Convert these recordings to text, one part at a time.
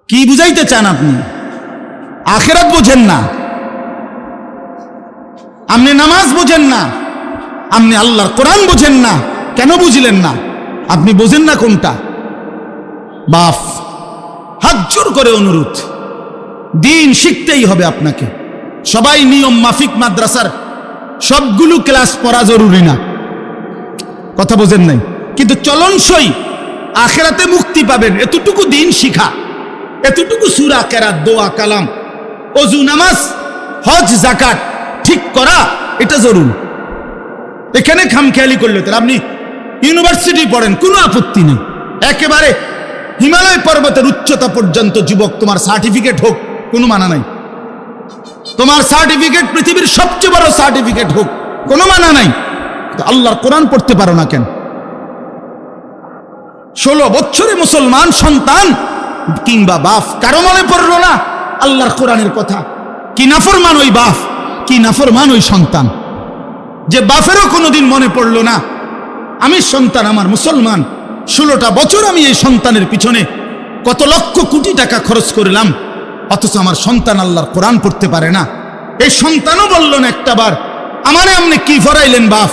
কি বুঝাইতে চান আপনি? আখিরাত বোঝেন না, আপনি নামাজ বোঝেন না, আপনি আল্লাহর কোরআন বোঝেন না। কেন বুঝলেন না? আপনি বোঝেন না কোনটা? বাপ, হাত জোর করে অনুরোধ, দিন শিখতেই হবে আপনাকে। সবাই নিয়ম মাফিক মাদ্রাসার সবগুলো ক্লাস পড়া জরুরি না, কথা বোঝেন নাই, কিন্তু চলনসই আখিরাতে মুক্তি পাবেন এতটুকু দিন শিখা, এতটুকু সূরা কেরাত, দোয়া, কালাম, ওযু, নামাজ, হজ, যাকাত ঠিক করা, এটা জরুরি। এখানে খামখেয়ালি করলে তো আপনি ইউনিভার্সিটি পড়েন, কোনো আপত্তি নেই, একেবারে হিমালয় পর্বতের উচ্চতা পর্যন্ত যুবক, তোমার সার্টিফিকেট হোক, কোনো মানা নাই। তোমার সার্টিফিকেট পৃথিবীর সবচেয়ে বড় সার্টিফিকেট হোক, কোনো মানা নাই। আল্লাহর কোরআন পড়তে পারো না কেন? 16 বছরে মুসলমান সন্তান কিংবা বাপ কারো মনে পড়লো না আল্লাহর কোরআনের কথা? কি নাফরমান ওই বাপ, কি নাফরমান ওই সন্তান, যে বাপেরও কোনোদিন মনে পড়লো না আমি সন্তান, আমার মুসলমান, 16টা বছর আমি এই সন্তানের পিছনে কত লক্ষ কোটি টাকা খরচ করলাম, অথচ আমার সন্তান আল্লাহর কোরআন পড়তে পারে না। এই সন্তানও বলল না একটাবার, আমারে আপনি কি ফরাইলেন বাপ,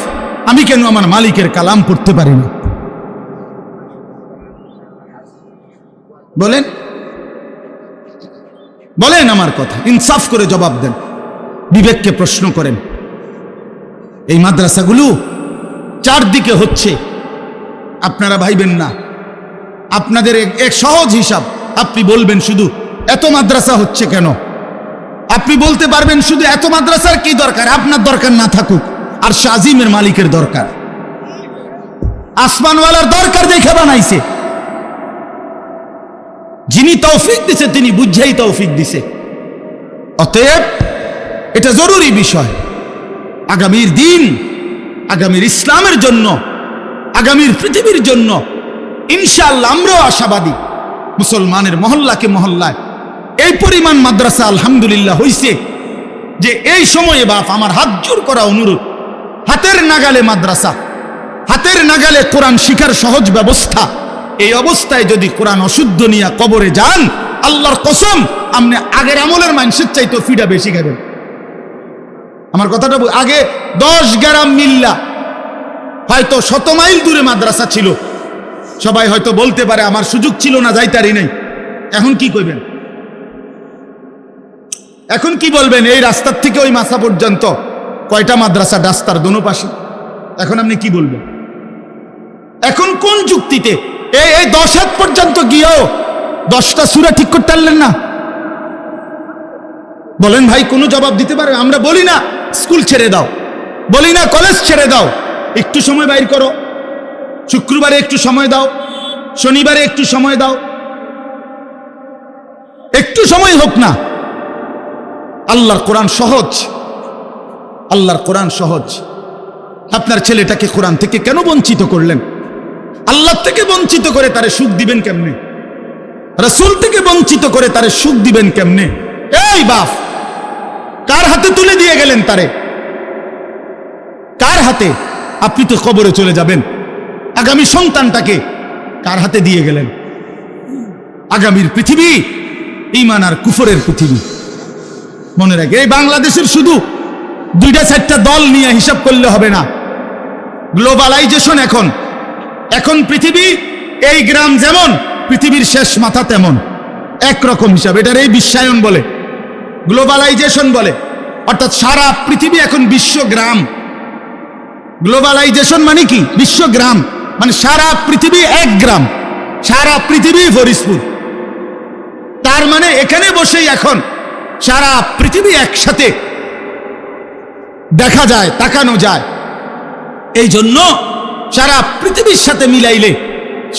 আমি কেন আমার মালিকের কালাম পড়তে পারি না? বলেন, বলেন আমার কথা, ইনসাফ করে জবাব দেন, বিবেককে প্রশ্ন করেন। এই মাদ্রাসাগুলো চারদিকে হচ্ছে, আপনারা ভাইবেন না। আপনাদের এক সহজ হিসাব, আপনি বলবেন শুধু এত মাদ্রাসা হচ্ছে কেন? আপনি বলতে পারবেন শুধু এত মাদ্রাসার কি দরকার? আপনার দরকার না থাকুক, আর শাজিমের মালিকের দরকার, আসমানওয়ালার দরকার দেখে বানাইছে। যিনি তৌফিক দিছে তিনি বুঝেই তৌফিক দিছে। অতএব এটা জরুরি বিষয়, আগামীর দিন, আগামীর ইসলামের জন্য, আগামীর পৃথিবীর জন্য ইনশাআল্লাহ আমরাও আশাবাদী। মুসলমানের মহল্লাকে মহল্লায় এই পরিমাণ মাদ্রাসা আলহামদুলিল্লাহ হইছে যে এই সময়ে বাপ আমার হাত জোর করা অনুরোধ, হাতের নাগালে মাদ্রাসা, হাতের নাগালে কোরআন শিখার সহজ ব্যবস্থা, এই অবস্থায় যদি কোরআন অশুদ্ধ নিয়ে কবরে যান, আল্লাহর কসম আপনি আগের আমলের মানুষের চাইতে ফিডা বেশি খাবেন। আমার কথাটা আগে 10 গ্রাম মিল্লা হয়তো 100 মাইল দূরে মাদ্রাসা ছিল, সবাই হয়তো বলতে পারে আমার সুযোগ ছিল না, যাইতারি নাই। এখন কি কইবেন? এখন কি বলবেন? এই রাস্তার থেকে ওই মাসা পর্যন্ত কয়টা মাদ্রাসা, রাস্তার দোনো পাশে, এখন আপনি কি বলবেন? এখন কোন যুক্তিতে এই 10 হাত পর্যন্ত গিয়েও 10টা সূরা ঠিক করতে পারলেন না? বলেন ভাই, কোনো জবাব দিতে পারে? আমরা বলি না স্কুল ছেড়ে দাও, বলি না কলেজ ছেড়ে দাও, একটু সময় বাইর করো, শুক্রবারে একটু সময় দাও, শনিবারে একটু সময় দাও, একটু সময় হোক না। আল্লাহর কোরআন সহজ, আল্লাহর কোরআন সহজ। আপনার ছেলেটাকে কোরআন থেকে কেন বঞ্চিত করলেন? আল্লাহ থেকে বঞ্চিত করে তারে সুখ দিবেন কেমনে? রাসূল থেকে বঞ্চিত করে তারে সুখ দিবেন কেমনে? এই বাপ, কার হাতে তুলে দিয়ে গেলেন তারে? কার হাতে? আপনি তো কবরে চলে যাবেন, আগামী সন্তানটাকে কার হাতে দিয়ে গেলেন? আগামীর পৃথিবী ঈমান আর কুফরের পৃথিবী। মনে রাখে, এই বাংলাদেশের শুধু 2-4টা দল নিয়ে হিসাব করলে হবে না। গ্লোবালাইজেশন, এখন পৃথিবী, এই গ্রাম যেমন পৃথিবীর শেষ মাথা তেমন, একরকম হিসাব। এটার এই বিশ্বায়ন বলে, গ্লোবালাইজেশন বলে, অর্থাৎ সারা পৃথিবী এখন বিশ্বগ্রাম। গ্লোবালাইজেশন মানে কি? বিশ্বগ্রাম মানে সারা পৃথিবী এক গ্রাম, সারা পৃথিবী ফরিদপুর। তার মানে এখানে বসেই এখন সারা পৃথিবী একসাথে দেখা যায়, তাকানো যায়। এই জন্য সারা পৃথিবীর সাথে মিলাইলে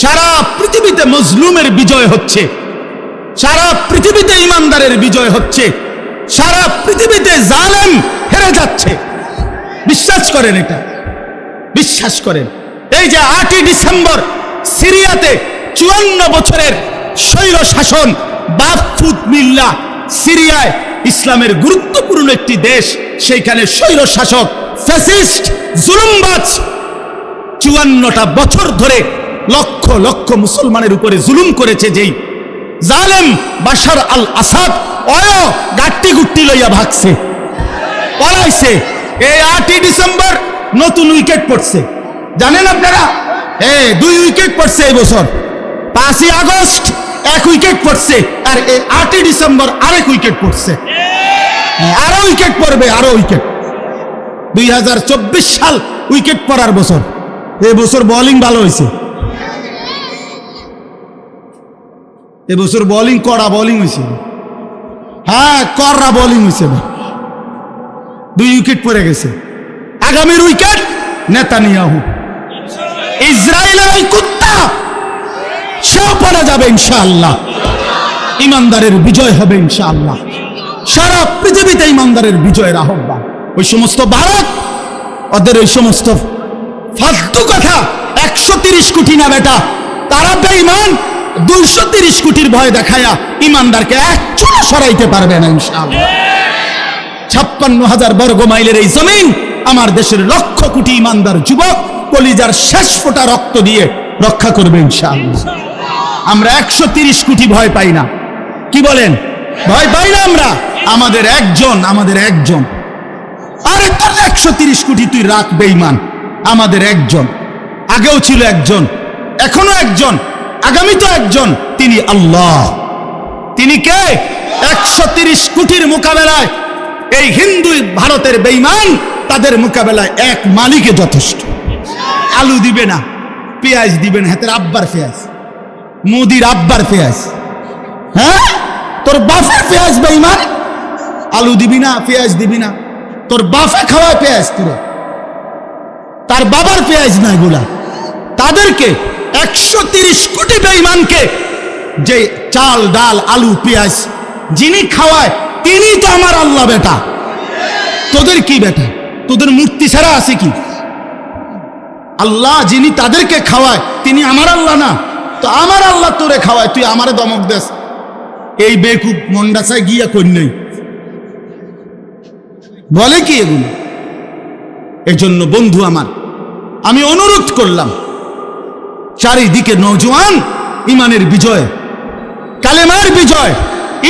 সারা পৃথিবীতে মজলুমের বিজয় হচ্ছে, সারা পৃথিবীতে ইমানদারের বিজয় হচ্ছে, সারা পৃথিবীতে জালেম হেরে যাচ্ছে। বিশ্বাস করেন, এটা বিশ্বাস করেন। এই যে 8ই ডিসেম্বর সিরিয়াতে 54 বছরের স্বৈর শাসন বাফুত মিল্লা, সিরিয়ায় ইসলামের গুরুত্বপূর্ণ একটি দেশ, সেইখানে স্বৈর শাসক ফ্যাসিস্ট জুলুমবাজ 54টা বছর ধরে লক্ষ লক্ষ মুসলমানের উপরে জুলুম করেছে। যেই জালেম বাশার আল আসাদ অয় গাট্টি গুট্টি লইয়া ভাগছে, পলাইছে। এই 8ই ডিসেম্বর নতুন উইকেট পড়ছে, জানেন আপনারা? 2 উইকেট পড়ছে এই বছর। 5ই আগস্ট 1 উইকেট পড়ছে, আর এই 8ই ডিসেম্বর আরেক উইকেট পড়ছে। আরো উইকেট পড়বে, আরো উইকেট। 2024 সাল উইকেট পড়ার বছর। এই বছর বোলিং ভালো হয়েছে, এবছর বোলিং কড়া বোলিং হয়েছে। হ্যাঁ, কড়া বোলিং হয়েছে। 2 উইকেট পড়ে গেছে। আগামীর উইকেট নেতানিয়াহু। ইসরায়েলের ওই কুত্তা সেও পড়া যাবে ইনশাআল্লাহ। ইমানদারের বিজয় হবে ইনশাআল্লাহ। সারা পৃথিবীতে ইমানদারের বিজয়ের আহ্বান। ওই সমস্ত ভারত, ওদের ওই সমস্ত ফালতু কথা, 130 কোটি না বেটা, তারা বেঈমান। 230 কোটির ভয় দেখায়া ইমানদারকে এক চুলে সরাইতে পারবে না ইনশাআল্লাহ। 56,000 বর্গ মাইলের এই জমিন আমার দেশের লক্ষ কোটি ইমানদার যুবক কলিজার শেষ ফোঁটা রক্ত দিয়ে রক্ষা করবে ইনশাআল্লাহ। আমরা 130 কোটি ভয় পাই না, কি বলেন? ভয় পাই না আমরা। আমাদের একজন। আরে তোর 130 কোটি তুই রাখ বেঈমান, আমাদের একজন। আগেও ছিল একজন, এখনো একজন, আগামী তো একজন। তিনি আল্লাহ। তিনি কে? 130 কোটির মোকাবেলায় এই হিন্দু ভারতের বেঈমান, তাদের মোকাবেলায় এক মালিকে যথেষ্ট। আলু দিবে না, পেঁয়াজ দিবে না, হাতের আব্বার পেঁয়াজ, মোদির আব্বার পেঁয়াজ। হ্যাঁ, তোর বাপের পেঁয়াজ বেঈমান। আলু দিবি না, পেঁয়াজ দিবি না, তোর বাপে খাওয়ায় পেঁয়াজ, তোর তার বাবার পেঁয়াজ না এগুলা। তাদেরকে 130 কোটি বেঈমানকে যে চাল ডাল আলু পেঁয়াজ যিনি খাওয়ায়, তিনি তো আমার আল্লাহ বেটা। তোদের কি বেটা? তোদের মূর্তি ছাড়া আছে কি? আল্লাহ যিনি তাদেরকে খাওয়ায়, তিনি আমার আল্লাহ না? তো আমার আল্লাহ তোরে খাওয়ায়, তুই আমারে দমক দেস। এই বেকুব মন্ডাসায় গিয়া কই নেই, বলে কি এগুলো? এজন্য বন্ধু আমার, আমি অনুরোধ করলাম, চারিদিকে নওজোয়ান, ইমানের বিজয়, কালেমার বিজয়।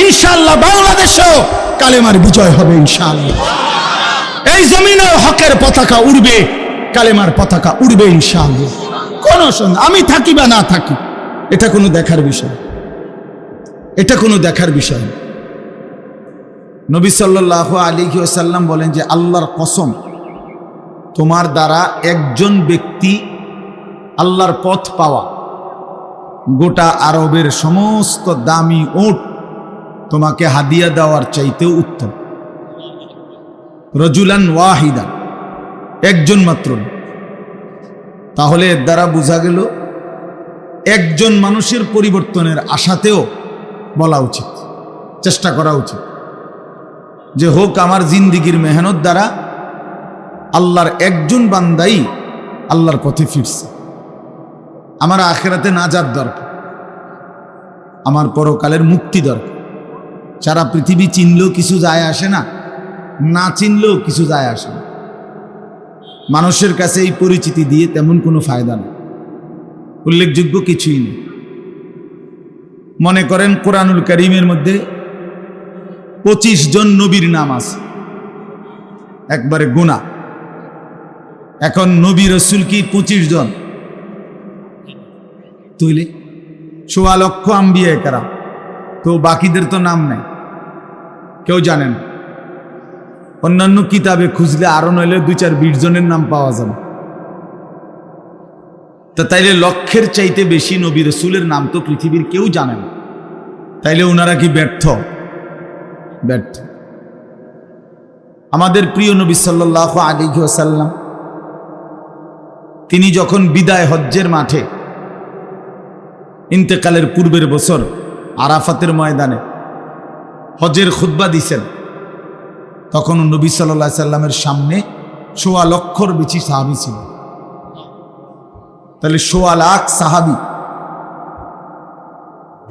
ইনশাআল্লাহ বাংলাদেশেও কালেমার বিজয় হবে ইনশাআল্লাহ। এই জমিনেও হকের পতাকা উড়বে, কালেমার পতাকা উড়বে ইনশাআল্লাহ। কোন সন্দেহ, আমি থাকি বা না থাকি, এটা কোনো দেখার বিষয়, এটা কোনো দেখার বিষয়। নবী সাল্লাল্লাহু আলাইহি ওয়াসাল্লাম বলেন যে আল্লাহর কসম, তোমার দ্বারা একজন ব্যক্তি আল্লাহর পথ পাওয়া গোটা আরবের সমস্ত দামি উট তোমাকে হাদিয়া দেওয়ার চাইতেও উত্তম। রজুলান ওয়াহিদা, একজন মাত্র। তাহলে এর দ্বারা বোঝা গেল একজন মানুষের পরিবর্তনের আশাতেও বলা উচিত, চেষ্টা করা উচিত যে হোক আমার জিন্দিগির মেহনত দ্বারা আল্লাহর একজন বান্দাই আল্লাহর পথে ফিরছে। আমার আখিরাতে নাজাত দরকার, আমার পরকালের মুক্তি দরকার। সারা পৃথিবী চিনলেও কিছু যায় আসে না, না চিনলেও কিছু যায় আসে না। মানুষের কাছে এই পরিচিতি দিয়ে তেমন কোনো ফায়দা নেই, উল্লেখযোগ্য কিছুই নেই। মনে করেন কোরআনুল কারীমের মধ্যে 25 জন নবীর নাম আছে, একবারে গুনাহ। এখন নবী রসুল কি 25 জন? তুইলে 1.25 লক্ষ আম্বিয়া কেরাম, তো বাকিদের তো নাম নেই, কেউ জানে না। অন্যান্য কিতাবে খুঁজলে আরো নইলে 2-4-20 জনের নাম পাওয়া যাবে। তা তাইলে লক্ষের চাইতে বেশি নবী রসুলের নাম তো পৃথিবীর কেউ জানে না। তাইলে ওনারা কি ব্যর্থ? ব্যর্থ। আমাদের প্রিয় নবী সাল্লাল্লাহু আলাইহি ওয়াসাল্লাম তিনি যখন বিদায় হজ্জের মাঠে ইন্তেকালের পূর্বের বছর আরাফাতের ময়দানে হজের খুতবা দিছেন, তখন নবী সাল্লাল্লাহু আলাইহি সাল্লামের সামনে 1.25 লক্ষর বেশি সাহাবী ছিল। তাহলে 1.25 লাখ সাহাবী,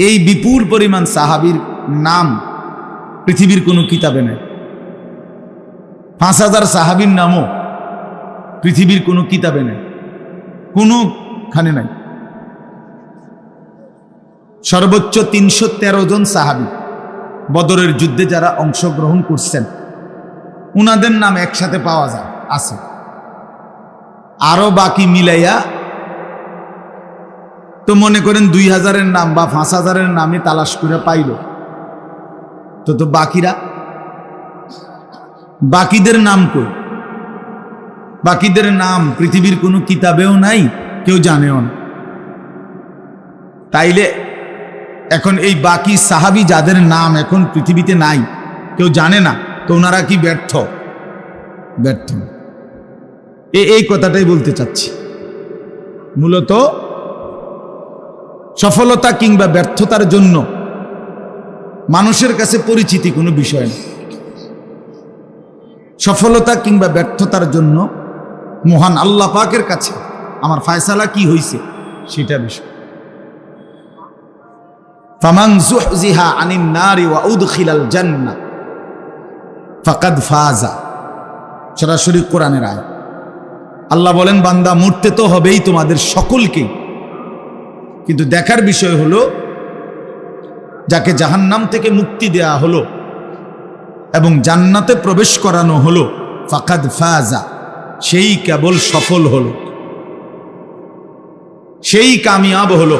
এই বিপুল পরিমাণ সাহাবীর নাম পৃথিবীর কোনো কিতাবে নেই। 5000 সাহাবীর নামও পৃথিবীর কোনো কিতাবে নেই, কোনোখানে নাই। সর্বোচ্চ 313 জন সাহাবী বদরের যুদ্ধে যারা অংশগ্রহণ করছেন উনাদের নাম একসাথে পাওয়া যায় আছে। আরো বাকি মিলাইয়া তো মনে করেন 2000-এর নাম বা 5000-এর নামে তালাশ করে পাইল, তো বাকিদের নাম কই? বাকিদের নাম পৃথিবীর কোনো কিতাবেও নাই, কেউ জানেও না। তাইলে এখন এই বাকি সাহাবী যাদের নাম এখন পৃথিবীতে নাই, কেউ জানে না, তো ওনারা কি ব্যর্থ? ব্যর্থ। এই কথাটাই বলতে চাচ্ছি। মূলত সফলতা কিংবা ব্যর্থতার জন্য মানুষের কাছে পরিচিতি কোনো বিষয় না। সফলতা কিংবা ব্যর্থতার জন্য মহান আল্লাহ পাকের কাছে আমার ফায়সালা কি হইছে সেটা বিষয়। ফামান যুহজিহা আনিন নারি ওয়া উদখিলাল জান্নাহ ফাকাদ ফাজা। সরাসরি কোরআনের আয়াত। আল্লাহ বলেন, বান্দা মরতে তো হবেই তোমাদের সকলকেই, কিন্তু দেখার বিষয় হলো যাকে জাহান্নাম থেকে মুক্তি দেয়া হলো এবং জান্নাতে প্রবেশ করানো হলো, ফাকাদ ফাজা, সেই কেবল সফল হলো, সেই কামিয়াব হলো,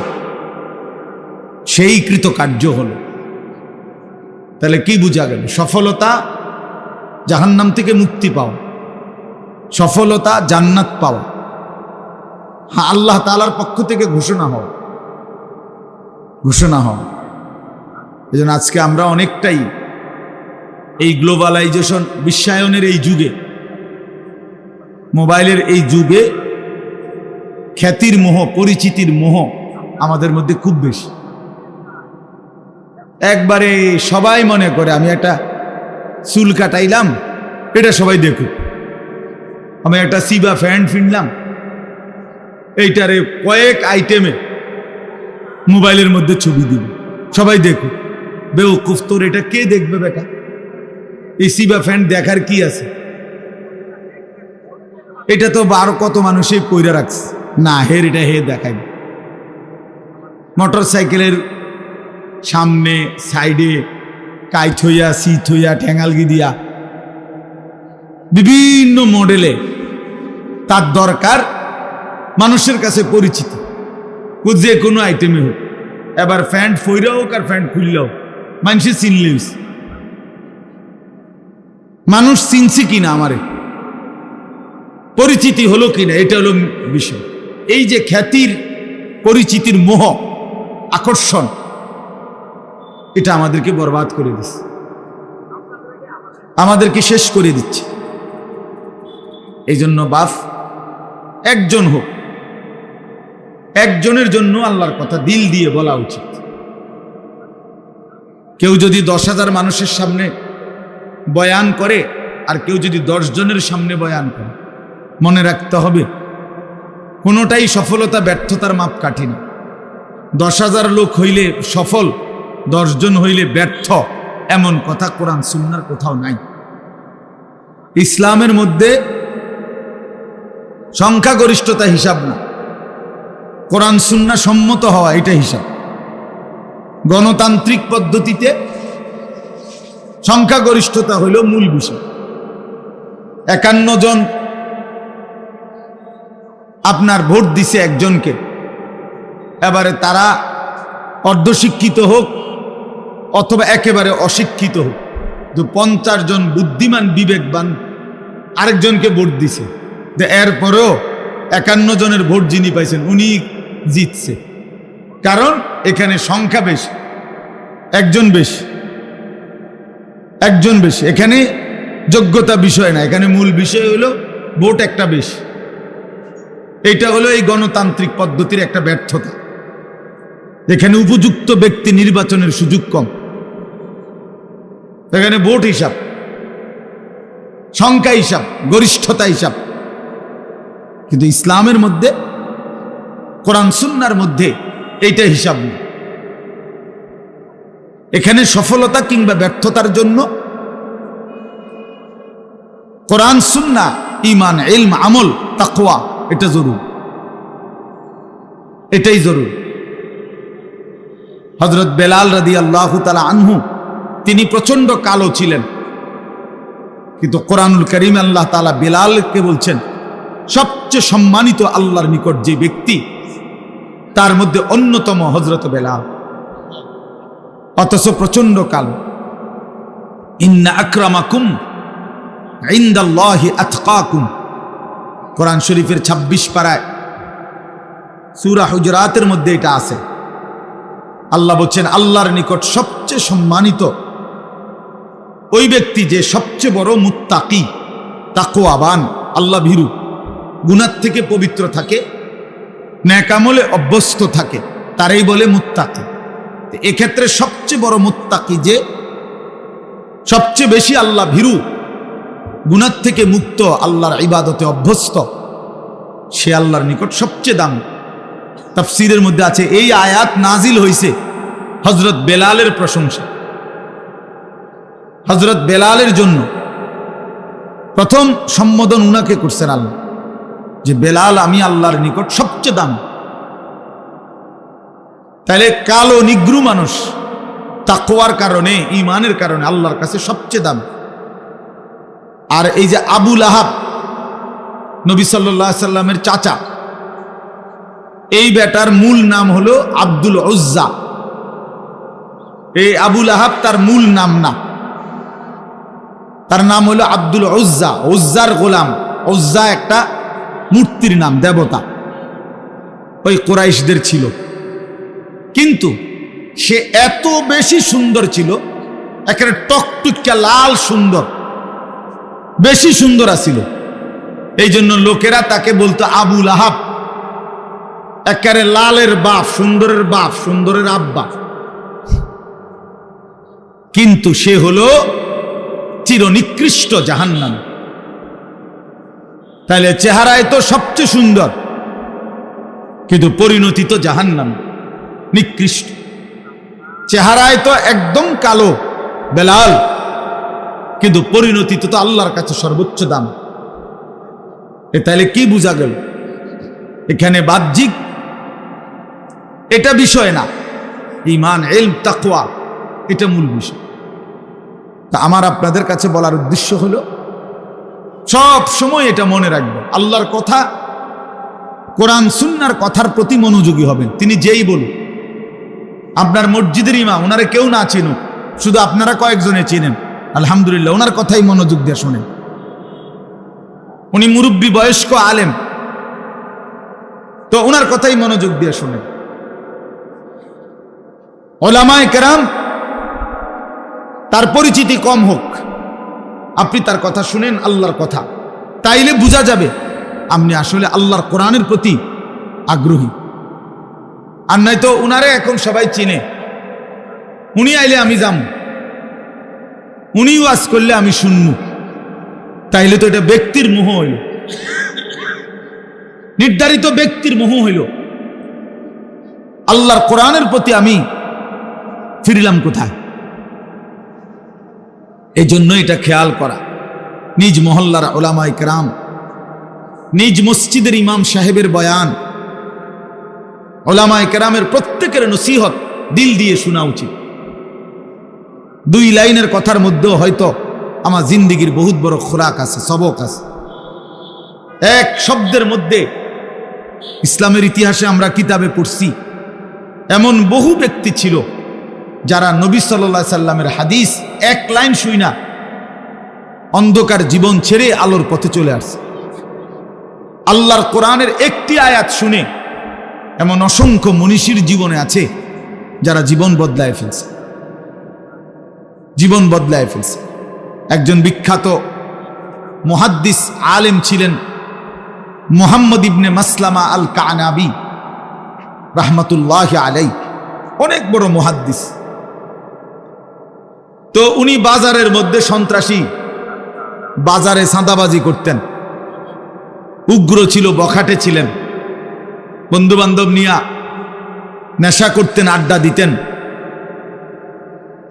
সেই কৃতকার্য হলো। তাহলে কি বোঝা গেল? সফলতা জাহান্নাম থেকে মুক্তি পাওয়া, সফলতা জান্নাত পাওয়া, হ্যাঁ আল্লাহ তাআলার পক্ষ থেকে ঘোষণা হওয়া। এই জন্য আজকে আমরা অনেকটাই এই গ্লোবালাইজেশন, বিশ্বায়নের এই যুগে, মোবাইলের এই যুগে খ্যাতির মোহ, পরিচিতির মোহ আমাদের মধ্যে খুব বেশি। একবারে সবাই মনে করে আমি একটা চুল কাটাইলাম, এটা সবাই দেখুক। আমি একটা সিবা প্যান্ট কিনলাম, এইটারে কয়েক আইটেমে মোবাইলের মধ্যে ছবি দিব, সবাই দেখুক। বেওকুফ, তোর এটা কে দেখবে বেটা? এই সিবা প্যান্ট দেখার কি আছে? এটা তো বারো কত মানুষই কইরা রাখছে, না হের এটা হে দেখাই। মোটর সাইকেলের সামনে সাইডে কাইট হইয়া, সিট হইয়া, ঠ্যাঙ্গালগি দিয়া বিভিন্ন মডেলে তার দরকার মানুষের কাছে পরিচিতি, যে কোনো আইটেমে হোক। এবার প্যান্ট ফইরা হোক আর প্যান্ট খুললেও মানুষে চিনলিস, মানুষ চিনছে কিনা, আমারে পরিচিতি হলো কিনা, এটা হলো বিষয়। এই যে খ্যাতির, পরিচিতির মোহ, আকর্ষণ, এটা আমাদেরকে বরবাদ করে দিচ্ছে, আমাদেরকে শেষ করে দিচ্ছে। এই জন্য বাপ একজন হোক, একজনের জন্য আল্লাহর কথা দিল দিয়ে বলা উচিত। কেউ যদি 10,000 মানুষের সামনে বয়ান করে আর কেউ যদি 10 জনের সামনে বয়ান করে, মনে রাখতে হবে কোনোটাই সফলতা ব্যর্থতার মাপকাঠি না। 10,000 লোক হইলে সফল, 10 জন হইলে ব্যর্থ, এমন কথা কোরআন সুন্নাহর কোথাও নাই। ইসলামের মধ্যে সংখ্যাগরিষ্ঠতা হিসাব না, কোরআন সুন্নাহ সম্মত হওয়া এটা হিসাব। গণতান্ত্রিক পদ্ধতিতে সংখ্যাগরিষ্ঠতা হইল মূল বিষয়। 51 জন আপনার ভোট দিছে একজনকে, এবারে তারা অর্ধশিক্ষিত হোক অথবা একেবারে অশিক্ষিত হোক, তো 50 জন বুদ্ধিমান বিবেকবান আরেকজনকে ভোট দিছে, এরপরেও 51 জনের ভোট যিনি পাইছেন উনি জিতছে। কারণ এখানে সংখ্যা বেশি, একজন বেশি। এখানে যোগ্যতা বিষয় না, এখানে মূল বিষয় হলো ভোট একটা বেশি। এটা হলো এই গণতান্ত্রিক পদ্ধতির একটা ব্যর্থতা। এখানে উপযুক্ত ব্যক্তি নির্বাচনের সুযোগ কম, এখানে ভোট হিসাব, সংখ্যা হিসাব, গরিষ্ঠতা হিসাব। কিন্তু ইসলামের মধ্যে, কোরআন সুন্নাহর মধ্যে এইটা হিসাব নেই। এখানে সফলতা কিংবা ব্যর্থতার জন্য কোরআন সুন্নাহ, ঈমান, ইলম, আমল, তাকওয়া, এটা জরুরি, এটাই জরুরি। হযরত বেলাল রাদিয়াল্লাহু তাআলা আনহু তিনি প্রচন্ড কালো ছিলেন, কিন্তু কোরআনুল কারীম আল্লাহ তাআলা বেলালকে বলছেন সবচেয়ে সম্মানিত আল্লাহর নিকট যে ব্যক্তি তার মধ্যে অন্যতম হযরত বেলাল, অথচ প্রচন্ড কালো। ইন্না আকরামাকুম ইনদাল্লাহি আতকাকুম, কোরআন শরীফের ২৬ পারায় সূরা হুজুরাতের মধ্যে এটা আছে। আল্লাহ বলছেন আল্লাহর নিকট সবচেয়ে সম্মানিত ওই ব্যক্তি যে সবচেয়ে বড় মুত্তাকি, তাকওয়াবান, আল্লাহ ভীরু, গুনাহ থেকে পবিত্র থাকে, নেক আমলে অভ্যস্ত থাকে, তারই বলে মুত্তাকি। এক্ষেত্রে সবচেয়ে বড় মুত্তাকি যে সবচেয়ে বেশি আল্লাহ ভীরু, গুনাহ থেকে মুক্ত, আল্লাহর ইবাদতে অভ্যস্ত, সে আল্লাহর নিকট সবচেয়ে দামি। তাফসীরের মধ্যে আছে এই আয়াত নাজিল হয়েছে হযরত বেলালের প্রশংসা, হযরত বেলালের জন্য প্রথম সম্বোধন উনাকে করছেন আল্লাহ, যে বেলাল আমি আল্লাহর নিকট সবচেয়ে দামি। তাহলে কালো নিগ্রু মানুষ তাকওয়ার কারণে, ঈমানের কারণে আল্লাহর কাছে সবচেয়ে দামি। আর এই যে আবু লাহাব, নবী সাল্লাল্লাহু আলাইহি সাল্লামের চাচা, এই বেটার মূল নাম হলো আব্দুল উজ্জা। এই আবু লাহাব তার মূল নাম না, তার নাম হলো আব্দুল উজ্জা, উজ্জার গোলাম। উজ্জা একটা মূর্তির নাম, দেবতা, ওই কুরাইশদের ছিল। কিন্তু সে এত বেশি সুন্দর ছিল, একেবারে টকটুকা লাল সুন্দর, বেশি সুন্দর আছিল। এই জন্য লোকেরা তাকে বলতো আবু লাহাব, একেবারে লালের বাপ, সুন্দরের বাপ, সুন্দরের আব্বা। কিন্তু সে হলো চিরনিকৃষ্ট জাহান্নামী। তাহলে চেহারায় তো সবচেয়ে সুন্দর, কিন্তু পরিণতি তো জাহান্নামী, নিকৃষ্ট। চেহারায় তো একদম কালো বেলাল, কিন্তু পরিণতি তো আল্লাহর কাছে সর্বোচ্চ দাম। তাহলে কি বোঝা গেল? এখানে বাহ্যিক এটা বিষয় না, ঈমান, ইলম, তাকওয়া এটা মূল বিষয়। তা আমার আপনাদের কাছে বলার উদ্দেশ্য হলো সব সময় এটা মনে রাখবেন, আল্লাহর কথা, কোরআন সুন্নাহর কথার প্রতি মনোযোগী হবেন। তিনি যেই বলুন, আপনার মসজিদের ইমাম, ওনারে কেউ না চিনুক, শুধু আপনারা কয়েকজনে চিনেন, আলহামদুলিল্লাহ, ওনার কথাই মনোযোগ দিয়ে শোনেন। উনি মুরব্বী, বয়স্ক আলেম, তো ওনার কথাই মনোযোগ দিয়ে শোনেন। ওলামায়ে কেরাম তার পরিচিতি কম হোক, আপনি তার কথা শুনেন, আল্লাহর কথা, তাইলে বোঝা যাবে আপনি আসলে আল্লাহর কোরআনের প্রতি আগ্রহী। আর নয়তো উনারে এখন সবাই চিনে, উনি আইলে আমি যাম, উনি ওয়াজ করলে আমি শুনবো, তাইলে তো এটা ব্যক্তির মোহ হইল, নির্ধারিত ব্যক্তির মোহ হইল। আল্লাহর কোরআনের প্রতি আমি ফিরলাম কোথায়? এই জন্য এটা খেয়াল করা, নিজ মহল্লার ওলামায়ে কেরাম, নিজ মসজিদের ইমাম সাহেবের বয়ান, ওলামায়ে কেরামের প্রত্যেকের নসিহত দিল দিয়ে শোনা উচিত। 2 লাইনের কথার মধ্যেও হয়তো আমার জিন্দিগির বহুত বড় খোরাক আছে, সবক আছে। এক শব্দের মধ্যে ইসলামের ইতিহাসে আমরা কিতাবে পড়ছি, এমন বহু ব্যক্তি ছিল যারা নবী সাল্লাল্লাহু আলাইহি সাল্লামের হাদিস এক লাইন শুই না অন্ধকার জীবন ছেড়ে আলোর পথে চলে আসছে। আল্লাহর কোরআনের একটি আয়াত শুনে এমন অসংখ্য মনীষীর জীবনে আছে যারা জীবন বদলায় ফেলছে, জীবন বদলায় ফেলছে। একজন বিখ্যাত মুহাদ্দিস আলেম ছিলেন মুহাম্মদ ইবনে মাসলামা আল কানাবি রাহমাতুল্লাহি আলাইহি, অনেক বড় মুহাদ্দিস। তো উনি বাজারের মধ্যে সন্ত্রাসী, বাজারে চাঁদাবাজি করতেন, উগ্র ছিল, বখাটে ছিলেন, বন্ধু বান্ধব নিয়ে নেশা করতেন, আড্ডা দিতেন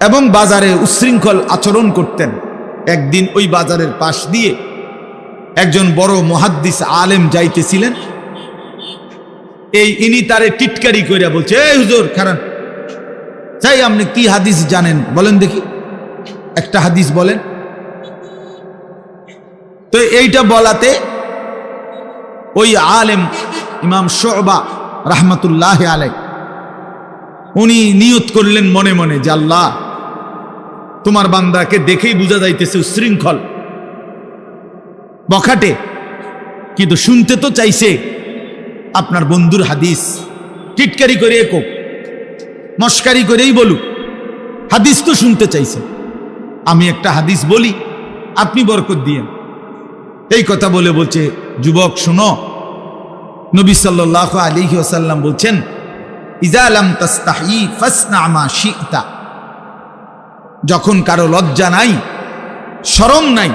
এবং বাজারে উচ্ছৃঙ্খল আচরণ করতেন। একদিন ওই বাজারের পাশ দিয়ে একজন বড় মুহাদ্দিস আলেম যাইতেছিলেন, ইনি তারে টিটকারি কইরা বলছে, এই হুজুর খারান, চাই আপনি কি হাদিস জানেন বলেন দেখি, একটা হাদিস বলেন। তো এইটা বলাতে ওই আলেম ইমাম শুবা রাহমাতুল্লাহ আলাইহি উনি নিয়ত করলেন মনে মনে যে আল্লাহ, তোমার বান্দাকে দেখেই বোঝা যাইতেছে উশৃঙ্খল, বখাটে, কিন্তু শুনতে তো চাইছে আপনার বন্ধুর হাদিস। টিটকারি করে একক, মস্কারি করেই বলুক, হাদিস তো শুনতে চাইছে। আমি একটা হাদিস বলি, আপনি বরকত দিয়েন। এই কথা বলে বলছে, যুবক শুনো, নবী সাল্লাল্লাহু আলাইহি ওয়াসাল্লাম বলছেন, ইজা লাম তাস্তাহি ফাসনা মা শি'তা। যখন কারো লজ্জা নাই, শরম নাই,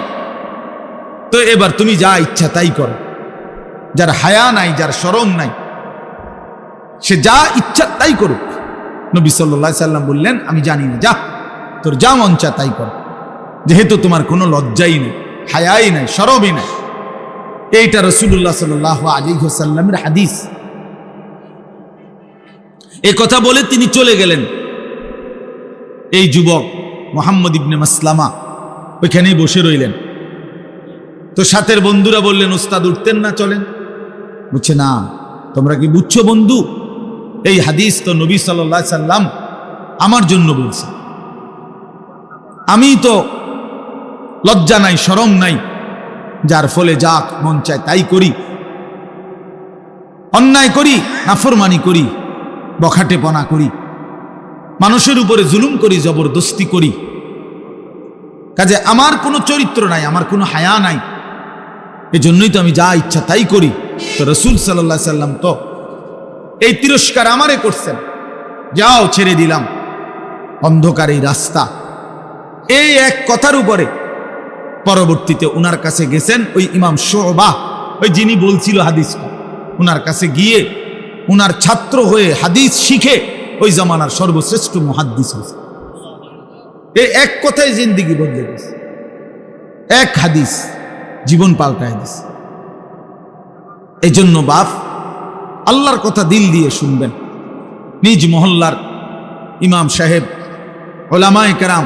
তো এবার তুমি যা ইচ্ছা তাই করো। যার হায়া নাই, যার শরম নাই, সে যা ইচ্ছা তাই করুক। নবী সাল্লাল্লাহু আলাইহি সাল্লাম বললেন, আমি জানি না, যা তোর যা মন চায় তাই কর, যেহেতু তোমার কোনো লজ্জাই নেই, হায়াই নাই, শরমই নাই। এইটা রাসূলুল্লাহ সাল্লাল্লাহু আলাইহি ওয়াসাল্লামের হাদিস। এই কথা বলে তিনি চলে গেলেন। এই যুবক মুহাম্মদ ইবনে মাসলামা ওইখানেই বসে রইলেন। তো সাথের বন্ধুরা বললেন, উস্তাদ উঠতেন না, চলেন। বুঝছে না, তোমরা কি বুঝছো বন্ধু, এই হাদিস তো নবী সাল্লাল্লাহু আলাইহি সাল্লাম আমার জন্য বলছে। আমি তো লজ্জা নাই, শরম নাই, যার ফলে যা মন চায় তাই করি, অন্যায় করি, নাফরমানি করি, বখাটেপনা করি, মানুষের উপরে জুলুম করি, জবরদস্তি করি। কাজে আমার কোনো চরিত্র নাই, আমার কোনো হায়া নাই, এজন্যই তো আমি যা ইচ্ছা তাই করি। তো রাসূল সাল্লাল্লাহু আলাইহি সাল্লাম তো এই তিরস্কার আমারে করছেন, যাও ছেড়ে দিলাম অন্ধকার এই রাস্তা। এই এক কথার উপরে পরবর্তীতে উনার কাছে গেছেন ওই ইমাম শুবা, ওই যিনি বলছিল হাদিসটা, উনার কাছে গিয়ে উনার ছাত্র হয়ে হাদিস শিখে ওই জামানার সর্বশ্রেষ্ঠ মুহাদ্দিস হয়েছে। এই এক কথায় জিন্দেগি বদলে গেছে, এক হাদিস জীবন পাল্টায় দিছে। এই জন্য বাপ, আল্লাহর কথা দিল দিয়ে শুনবেন। নিজ মহল্লার ইমাম সাহেব, ওলামায়ে কেরাম,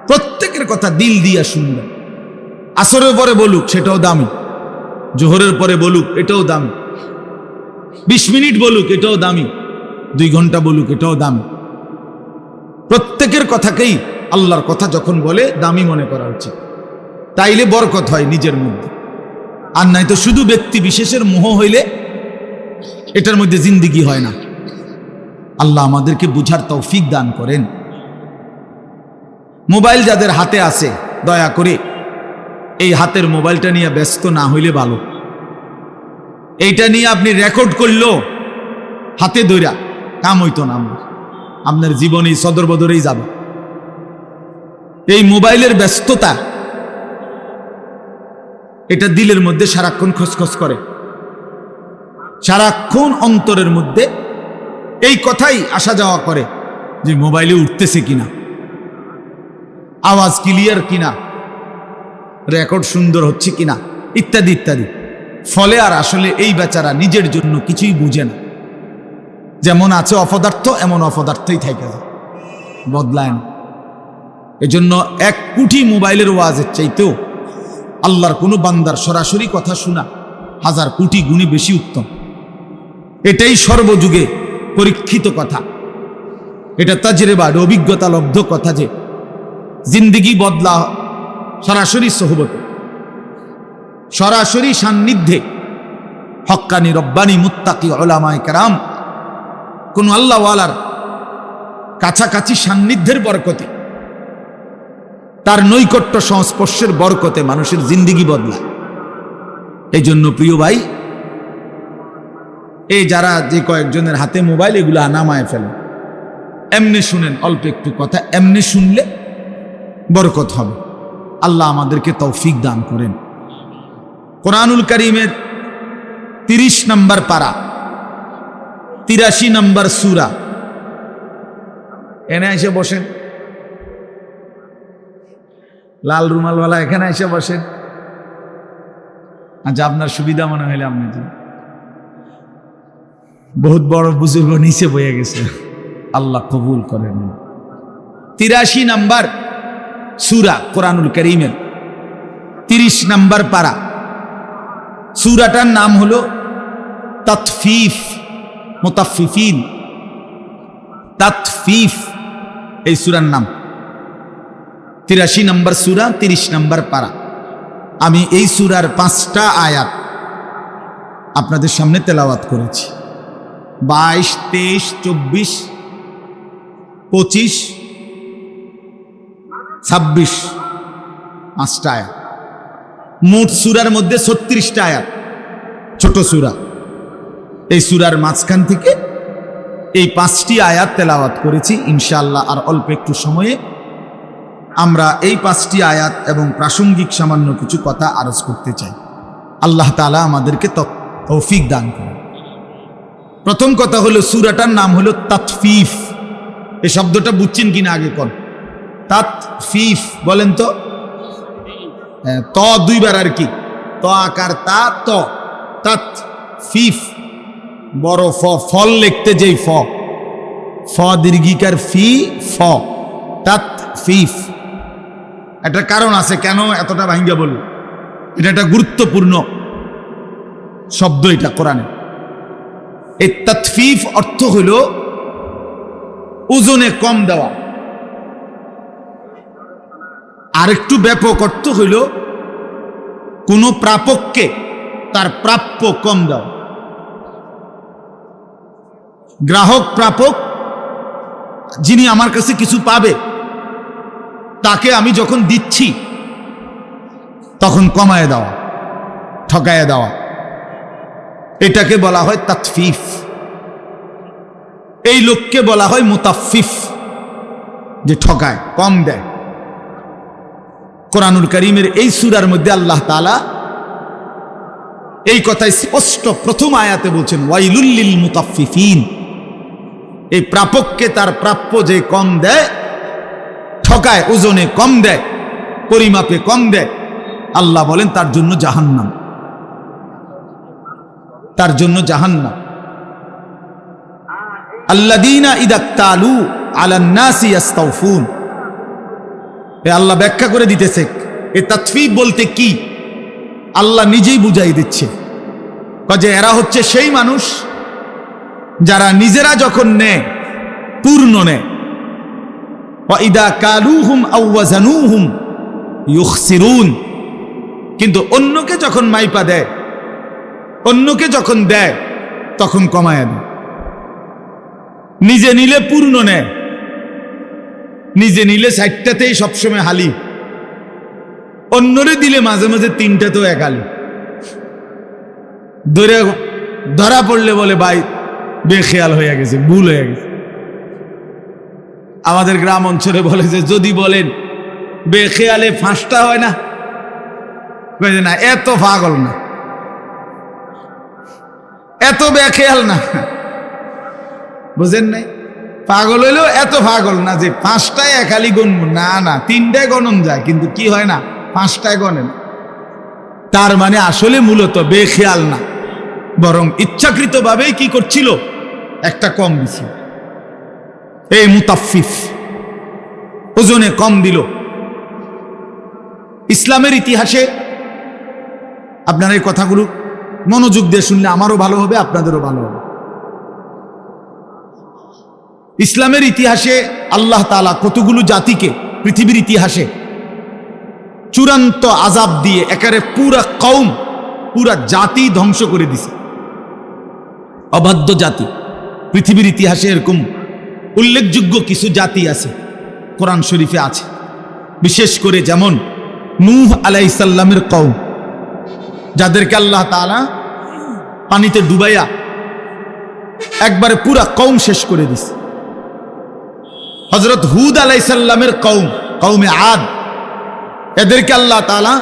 প্রত্যেকের কথা দিল দিয়ে শুনবেন। আসরের পরে বলুক সেটাও দামি, জোহরের পরে বলুক এটাও দামি, 20 মিনিট বলুক এটাও দামি, 2 ঘন্টা বলুক এটাও দামি। প্রত্যেকের কথাকেই আল্লাহর কথা যখন বলে দামি মনে করা উচিত, তাইলে বরকত হয় নিজের মধ্যে। আর নাই তো শুধু ব্যক্তি বিশেষের মোহ হইলে এটার মধ্যে জিন্দেগি হয় না। আল্লাহ আমাদেরকে বুঝার তৌফিক দান করেন। মোবাইল যাদের হাতে আছে, দয়া করে এই হাতের মোবাইলটা নিয়ে ব্যস্ত না হইলে ভালো। এইটা নিয়ে আপনি রেকর্ড করলো হাতে ধইরা কাম হইতো না, আপনার জীবনে সদর বদরেই যাবে। এই মোবাইলের ব্যস্ততা, এটা দিলের মধ্যে সারাক্ষণ খসখস করে, সারাক্ষণ অন্তরের মধ্যে এই কথাই আসা যাওয়া করে যে মোবাইলে উঠতেছে কিনা, আওয়াজ ক্লিয়ার কিনা, রেকর্ড সুন্দর হচ্ছে কিনা, ইত্যাদি ইত্যাদি। ফলে আর আসলে এই বেচারা নিজের জন্য কিছুই বুঝে না। যেমন আছে অপদার্থ, এমন অপদার্থই থাকে যায়, বদলায় না। এজন্য 1 কোটি মোবাইলের ওয়াজের চাইতেও আল্লাহর কোনো বান্দার সরাসরি কথা শোনা 1000 কোটি গুণে বেশি উত্তম। এটাই সর্বযুগে পরীক্ষিত কথা, এটা তাজরিবা, অভিজ্ঞতা লব্ধ কথা যে জিন্দেগি বদলা সরাসরি সোহবতে, সরাসরি সান্নিধ্যে হক্কানি রব্বানি মুত্তাকি উলামায়ে কেরাম, কোন আল্লাহওয়ালার কাছাকাছি সান্নিধ্যের বরকতে, তার নৈকট্য সংস্পর্শের বরকতে মানুষের জিন্দেগি বদলায়। এই জন্য প্রিয় ভাই, এই যারা যে কয়েকজনের হাতে মোবাইল, এগুলো নামায় ফেলেন, এমনি শুনেন, অল্প একটু কথা এমনি শুনলে বরকত হবে। আল্লাহ আমাদেরকে তৌফিক দান করেন। কোরআনুল কারীমের 30 নম্বর পারা, 83 নম্বর সূরা, এনে এসে বসেন, লাল রুমালওয়ালা এখানে এসে বসেন। আচ্ছা, আপনার সুবিধা মনে হইলে আপনি, বহুত বড় বুজুর্গ নিচে বয়ে গেছে, আল্লাহ কবুল করেন। 83 নম্বর সূরা কোরআনুল কারীমের 30 নম্বর পারা। সূরাটার নাম হলো তাতফিফ, মুতাফফিফিন। তাতফিফ এই সূরার নাম। 83 নম্বর সূরা, 30 নম্বর পারা। আমি এই সূরার 5টা আয়াত আপনাদের সামনে তেলাওয়াত করেছি। 22, 23, 24, 25, 26, 5টা আয়াত। মোট সূরার মধ্যে 36টা আয়াত, ছোট সূরা। এই সূরার মাঝখান থেকে এই 5টি আয়াত তেলাওয়াত করেছি। ইনশাআল্লাহ আর অল্প একটু সময়ে আমরা এই 5টি আয়াত এবং প্রাসঙ্গিক সামান্য কিছু কথা আরজ করতে চাই। আল্লাহ তাআলা আমাদেরকে তৌফিক দান করেন। প্রথম কথা হলো সূরাটার নাম হলো তাতফিফ। এই শব্দটা বুঝছেন কিনা আগে কোন? তাতফিফ বলেন তো। ত দুইবার আর কি, ত আকার তা, ত, তাতফিফ। বড় ফ, ফল লিখতে যেই ফ, ফ দীর্ঘিকার ফি, ফ, তাতফিফ। একটা কারণ আছে কেন এতটা ভাঙ্গা বলল। এটা একটা গুরুত্বপূর্ণ শব্দ এটা কোরআনে। এই তাতফিফ অর্থ হইল ওজনে কম দেওয়া। আরেকটু ব্যাপক অর্থ হইল কোন প্রাপককে তার প্রাপ্য কম দেওয়া। গ্রাহক প্রাপক, যিনি আমার কাছে কিছু পাবে, তাকে আমি যখন দিচ্ছি তখন কমায় দেওয়া, ঠকায় দেওয়া, এটাকে বলা হয় তাতফিফ। এই লোককে বলা হয় মুতাফফিফ, যে ঠকায়, কম দেয়। কোরআনুল কারীমের এই সূরার মধ্যে আল্লাহ তাআলা এই কথাই স্পষ্ট প্রথম আয়াতে বলছেন, ওয়াইলুল লিল মুতাফফিফিন। এই প্রাপককে তার প্রাপ্য যে কম দেয়, ঠকায়, ওজনে কম দেয়, পরিমাপে কম দেয়, আল্লাহ বলেন তার জন্য জাহান্নাম, তার জন্য জাহান্নাম। আল্লাযীনা ইযা তালু আলান নাসি ইস্তাওফুন। আল্লাহ ব্যাখ্যা করে দিতেছে এই তাতফিফ বলতে কি, আল্লাহ নিজেই বুঝাই দিচ্ছে যে এরা হচ্ছে সেই মানুষ যারা নিজেরা যখন নেয় পূর্ণ নেয়, ওয়া ইযা কালুহুম আও ওয়াজানুহুম ইউখসিরুন। কিন্তু অন্যকে যখন মাইপা দেয়, অন্যকে যখন দেয় তখন কমায় দেয়। নিজে নিলে পূর্ণ নেয়, নিজে নিলে 60টাতেই সবসময় হালি, অন্যরে দিলে মাঝে মাঝে 3টাতেও এক হালি। ধরা পড়লে বলে ভাই বেখেয়াল হয়ে গেছে, ভুল হয়ে গেছে। আমাদের গ্রাম অঞ্চলে বলে যে যদি বলেন বেখেয়ালে 5টা হয় না, না এত পাগল না, এত বেখেয়াল না, বুঝেন নাই? পাগল হইলেও এত পাগল না যে 5টায় এক হালি গণব, না না 3টায় গণন যায়, কিন্তু কি হয় না 5টায় গণেন। তার মানে আসলে মূলত বেখেয়াল না, বরং ইচ্ছাকৃতভাবেই কি করছিল, একটা কম দিছিল। এই মুতাফফিফ, ওজনে কম দিল। ইসলামের ইতিহাসে আপনারা এই কথাগুলো মনোযোগ দিয়ে শুনলে আমারও ভালো হবে, আপনাদেরও ভালো হবে। ইসলামের ইতিহাসে আল্লাহ তাআলা কতগুলো জাতিকে পৃথিবীর ইতিহাসে চূড়ান্ত আযাব দিয়ে একেবারে পুরা কওম, পুরা জাতি ধ্বংস করে দিছে। অবাধ্য জাতি পৃথিবীর ইতিহাসে এরকম উল্লেখযোগ্য কিছু জাতি আছে, কোরআন শরীফে আছে। বিশেষ করে যেমন নূহ আলাইহিস সালামের কওম, যাদেরকে আল্লাহ তাআলা পানিতে ডুবাইয়া একবারে পুরা কওম শেষ করে দিছে। হযরত হুদ আলাইহিস সালামের কওম, কওমে আদ, এদেরকে আল্লাহ তাআলা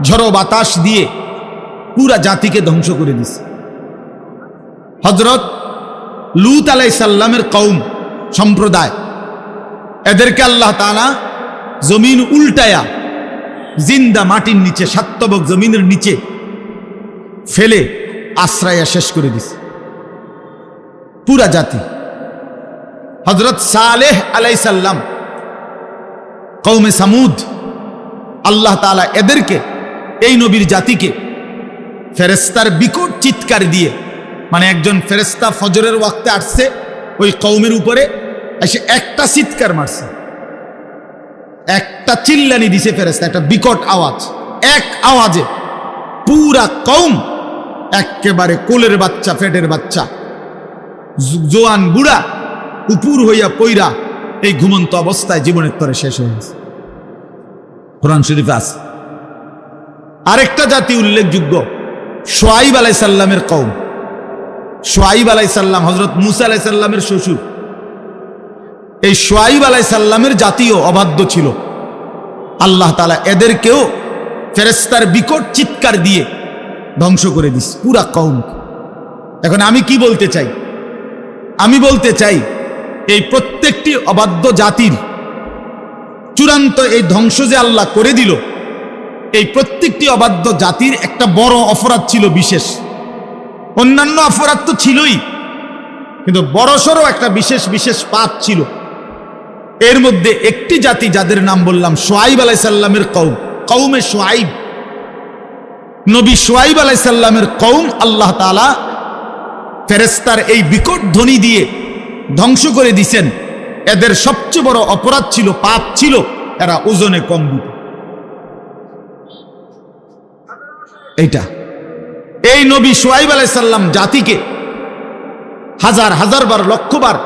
ঝড়ো বাতাস দিয়ে পুরা জাতিকে ধ্বংস করে দিছে। হযরত লূত আলাইহিস সালামের কওম, সম্প্রদায়, এদেরকে আল্লাহ তাআলা জমিন উল্টায়া জিন্দা মাটির নিচে, সাতবক জমিনের নিচে ফেলে আশ্রয়া শেষ করে দিছে পুরা জাতি। হযরত সালেহ আলাইহিস সালাম, কওমে সামুদ, আল্লাহ তাআলা এদেরকে, এই নবীর জাতিকে ফেরেশতার বিকট চিৎকার দিয়ে, মানে একজন ফেরেশতা ফজরের ওয়াক্তে আসছে ওই কওমের উপরে, এসে একটা চিৎকার মারছে, একটা চিল্লানি দিছে ফেরেশতা, একটা বিকট আওয়াজ, এক আওয়াজে পুরা কওম একেবারে কোলের বাচ্চা, পেটের বাচ্চা, জোয়ান বুড়া উপুর হইয়া পইরা এই ঘুমন্ত অবস্থায় জীবনের তরে শেষ হয়ে গেছে। কোরআন শরীফে আছে। আরেকটা জাতি উল্লেখযোগ্য, শুআইব আলাইহিস সালামের কওম। শুআইব আলাইহিস সালাম হযরত মূসা আলাইহিস সালামের শ্বশুর। এই শুআইব আলাইহিস সালামের জাতীয় অবাধ্য ছিল। আল্লাহ তাআলা এদেরকেও ফেরেশতার বিকট চিৎকার দিয়ে ধ্বংস করে দিস পুরা কওম। এখন আমি কি বলতে চাই? আমি বলতে চাই এই প্রত্যেকটি অবাধ্য জাতির চূড়ান্ত এই ধ্বংস যে আল্লাহ করে দিল, এই প্রত্যেকটি অবাধ্য জাতির একটা বড় অপরাধ ছিল বিশেষ। অন্যান্য অপরাধ তো ছিলই, কিন্তু বড়সড় একটা বিশেষ বিশেষ পাপ ছিল। এর মধ্যে একটি জাতি যাদের নাম বললাম, শুআইব আলাইহিস সালামের কওম, কওমে শুআইব। নবী শুআইব আলাইহিস সালামের কওম আল্লাহ তাআলা ফেরেশতার এই বিকট ধ্বনি দিয়ে ধ্বংস করে দিয়েছেন। এদের সবচেয়ে বড় অপরাধ ছিল, পাপ ছিল, এরা ওজনে কম দিত। এইটা এই নবী শুআইব আলাইহিস সালাম জাতিকে হাজার হাজার বার, লক্ষ বার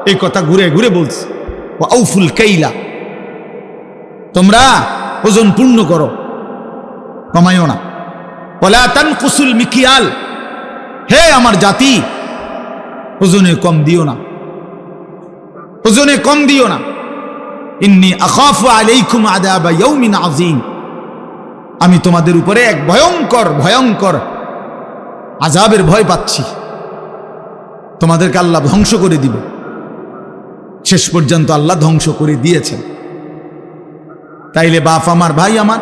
এই কথা ঘুরে ঘুরে বলছে, ওয়াউফুল কাইলা, তোমরা ওজন পূর্ণ করো, কমাইও না। ওয়ালা তানকুসুল মিকিয়াল, হে আমার জাতি ওজনে কম দিও না, ওজনে কম দিও না। ইন্নী আখাফু আলাইকুম আযাবা ইয়াউমিন আযীম, আমি তোমাদের উপরে এক ভয়ঙ্কর ভয়ঙ্কর আযাবের ভয় পাচ্ছি, তোমাদেরকে আল্লাহ ধ্বংস করে দিবে। শেষ পর্যন্ত আল্লাহ ধ্বংস করে দিয়েছেন। তাইলে বাপ আমার, ভাই আমার,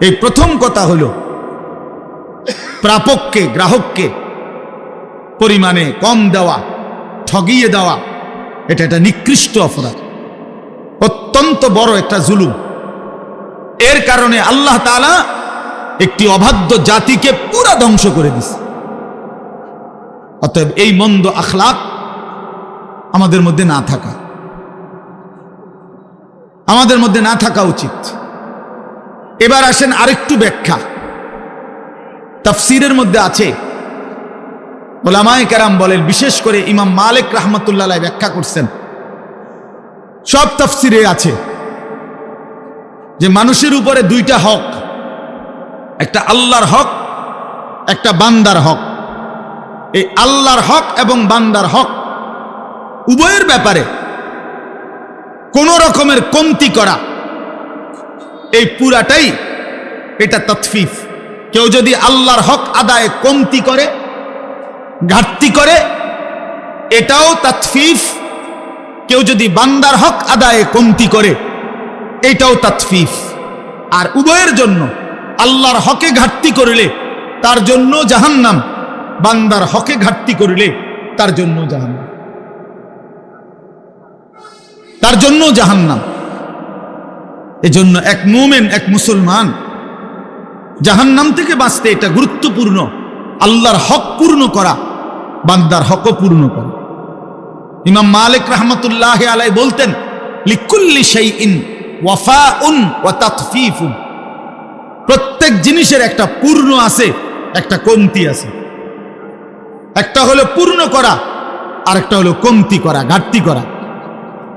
এই প্রথম কথা হলো প্রাপককে, গ্রাহককে পরিমাণে কম দেওয়া, ঠগিয়ে দেওয়া, এটা একটা নিকৃষ্ট অপরাধ, অত্যন্ত বড় একটা জুলুম। এর কারণে আল্লাহ তাআলা একটি অবাধ্য জাতিকে পুরা ধ্বংস করে দিছে। অতএব এই মন্দ আখলাক আমাদের মধ্যে না থাকা, আমাদের মধ্যে না থাকা উচিত। এবার আসেন আরেকটু ব্যাখ্যা। তাফসীরের মধ্যে আছে, উলামায়ে কেরাম বলেন, বিশেষ করে ইমাম মালিক রাহমাতুল্লাহ আলাইহি ব্যাখ্যা করছেন, সব তাফসীরে আছে যে মানুষের উপরে দুইটা হক, একটা আল্লাহর হক, একটা বান্দার হক। এই আল্লাহর হক এবং বান্দার হক উভয়ের ব্যাপারে কোন রকমের কমতি করা, এই পুরাটাই এটা তাতফিফ। কেউ যদি আল্লাহর হক আদায়ে কমতি করে, ঘাটতি করে, এটাও তাতফিফ। কেউ যদি বান্দার হক আদায়ে কমতি করে, এটাও তাতফিফ। আর উভয়ের জন্য, আল্লাহর হকে ঘাটতি করলে তার জন্য জাহান্নাম, বান্দার হকে ঘাটতি করলে তার জন্য জাহান্নাম, তার জন্য জাহান্নাম। এজন্য এক মুমিন, এক মুসলমান জাহান্নাম থেকে বাঁচতে এটা গুরুত্বপূর্ণ, আল্লাহর হক পূর্ণ করা, বান্দার হকও পূর্ণ করা। ইমাম মালিক রাহমাতুল্লাহি আলাইহি বলতেন, লিকুল্লি শাইইন ওয়াফাউন ওয়া তাতফিফুন, প্রত্যেক জিনিসের একটা পূর্ণ আছে, একটা কমতি আছে। একটা হলো পূর্ণ করা, আর একটা হলো কমতি করা, ঘাটতি করা,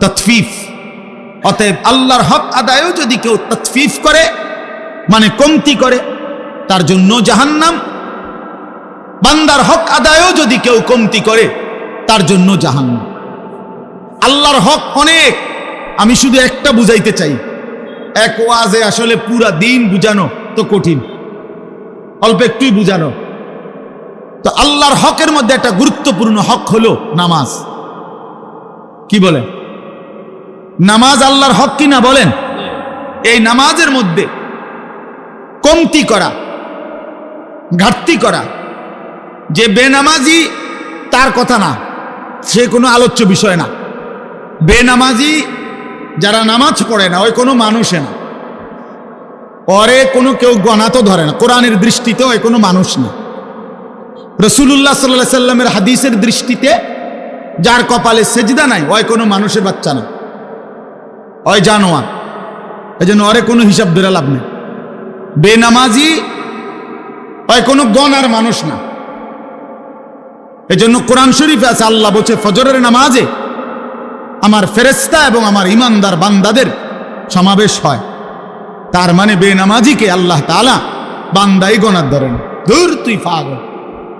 তাতফিফ। অতএব আল্লাহর হক আদায়ও যদি কেউ তাতফিফ করে, মানে কমতি করে, তার জন্য জাহান্নাম। বান্দার হক আদায়ও যদি কেউ কমতি করে, তার জন্য জাহান্নাম। আল্লাহর হক অনেক, আমি শুধু একটা বুঝাইতে চাই। এক ওয়াজে আসলে পুরা দিন বুঝানো তো কঠিন, অল্প একটুই বুঝানো। তো আল্লাহর হকের মধ্যে একটা গুরুত্বপূর্ণ হক হলো নামাজ। কি বলেন? নামাজ আল্লাহর হক কিনা বলেন? এই নামাজের মধ্যে কমতি করা, ঘাটতি করা, যে বেনামাজি তার কথা না, সে কোনো আলোচ্য বিষয় না, বেনামাজি যারা নামাজ পড়ে না, ওই কোনো মানুষে না, ওরে কোনো কেউ গণা তো ধরে না, কোরআনের দৃষ্টিতে ওই কোনো মানুষ না। রাসূলুল্লাহ সাল্লাল্লাহু আলাইহি সাল্লামের হাদিসের দৃষ্টিতে যার কপালে সেজদা নাই ওই কোনো মানুষের বাচ্চা না, ওই জানোয়ার। এই জন্য ওরে কোনো হিসাব ধরে লাভ নেই। বেনামাজি ওই কোনো গণার মানুষ না। এই জন্য কোরআন শরীফে আছে, আল্লাহ বলছে ফজরের নামাজে আমার ফেরেশতা এবং আমার ইমানদার বান্দাদের সমাবেশ হয়। তার মানে বেনামাজিকে আল্লাহ তাআলা বান্দাই গণার ধরেন। ধুর তুই পাগল,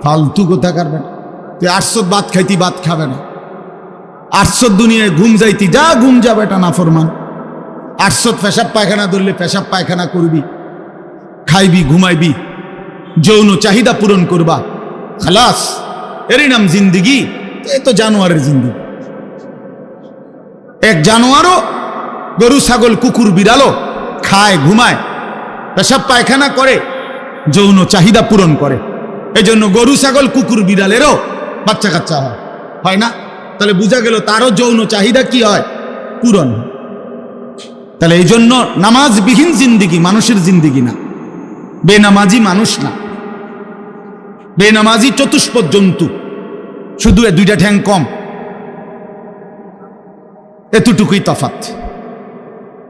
ফালতু কথা করবে না, তুই 800 ভাত খাইতি ভাত খাবে না, 800 দুনিয়ায় ঘুম যাইতি যা ঘুম যাবে, এটা নাফরমান। 800 পেশাব পায়খানা ধরলে পেশাব পায়খানা করবি, খাইবি, ঘুমাইবি, যৌন চাহিদা পূরণ করবা, খালাস, এরই নাম জিন্দিগি। এ তো জানোয়ারের জিন্দিগি। এক জানোয়ারও গরু ছাগল কুকুর বিড়ালও খায়, ঘুমায়, পেশাব পায়খানা করে, যৌন চাহিদা পূরণ করে। এই জন্য গরু ছাগল কুকুর বিড়ালেরও বাচ্চা কাচ্চা হয় না? তাহলে বোঝা গেল তারও যৌন চাহিদা কি হয়? পূরণ। তাহলে এই জন্য নামাজবিহীন জিন্দিগি মানুষের জিন্দিগি না, বেনামাজি মানুষ না। বেনামাজি চতুষ্পদ জন্তু, শুধু এ দুইটা ঠ্যাং কম, এতটুকুই তফাৎ।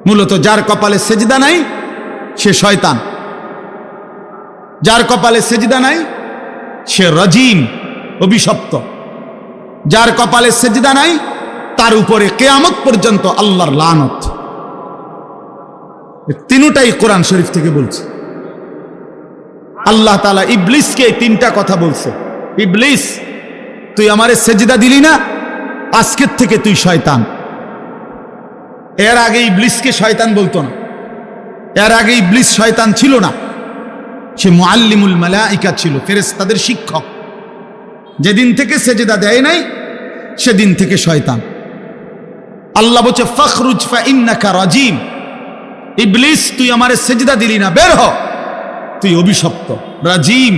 মূলত যার কপালে সেজদা নাই সে শয়তান, যার কপালে সেজদা নাই সে রাজিম, অভিশপ্ত। যার কপালে সেজদা নাই তার উপরে কিয়ামত পর্যন্ত আল্লাহর লানত। তিনটাই কোরআন শরীফ থেকে বলছে। আল্লাহ তাআলা ইবলিসকে তিনটা কথা বলছে, ইবলিস তুই আমারে সেজদা দিলি না, আজকের থেকে তুই শয়তান। এর আগে ইবলিসকে শয়তান বলতো না, এর আগে ইবলিস শয়তান ছিল না, সে মুআল্লিমুল মালাইকা ছিল, ফেরেশতাদের শিক্ষক। যেদিন থেকে সেজদা দেয় নাই সেদিন থেকে শয়তান। আল্লাহ বলছে ফাখরুজ ফাইন্নাকা রাজিম, ইবলিস তুই আমারে সেজদা দিলি না, বের হ, তুই অভিশপ্ত, রাজিম।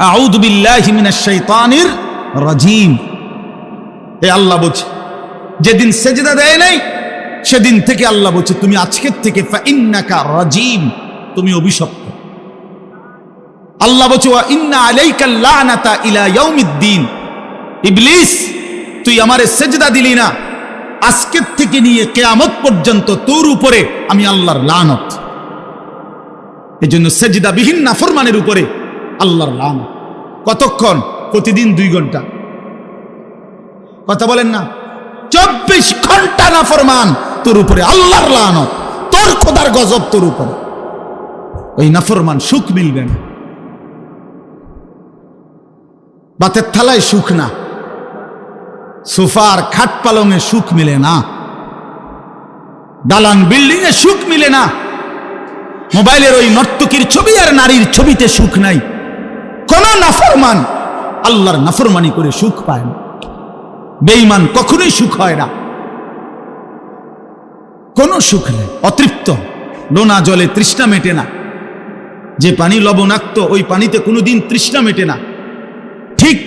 আউযু বিল্লাহি মিনাশ শাইতানির রাজিম। এ আল্লাহ বলছে যেদিন সেজদা দেয় নাই সেদিন থেকে আল্লাহ বলছে তুমি আজকের থেকে ফাইন্নাকা রাজিম, তুমি অভিশপ্ত। আল্লাহ বলছে ওয়া ইন্না আলাইকা লানাতা ইলা ইয়াউমিদ্দিন, ইবলিস তুই আমারে সেজদা দিলি না, আজকের থেকে নিয়ে কিয়ামত পর্যন্ত তোর উপরে আমি আল্লাহর লানত। এজন্য সেজদাবিহীন নাফরমানের উপরে আল্লাহর লানত। কতক্ষণ? প্রতিদিন 2 ঘন্টা। কথা বলেন না? 24 ঘন্টা নাফরমান, তোর উপরে আল্লাহর লানত, তোর খোদার গজব তোর উপরে। ওই নাফরমান সুখ মিলবে না, বাতের থালায় সুখ না, সোফার খাট পালঙে সুখ মিলে না, দালান বিল্ডিং এ সুখ মিলে না, মোবাইলের ওই নর্তকীর ছবি আর নারীর ছবিতে সুখ নাই। কোন নাফরমান আল্লাহর নাফরমানি করে সুখ পায় না। বেঈমান কখনোই সুখ হয় না, কোনো সুখ নেই, অতৃপ্ত। লোনা জলে তৃষ্ণা মেটে না, যে পানি লবণাক্ত ওই পানিতে কোনোদিন তৃষ্ণা মেটে না। ঠিক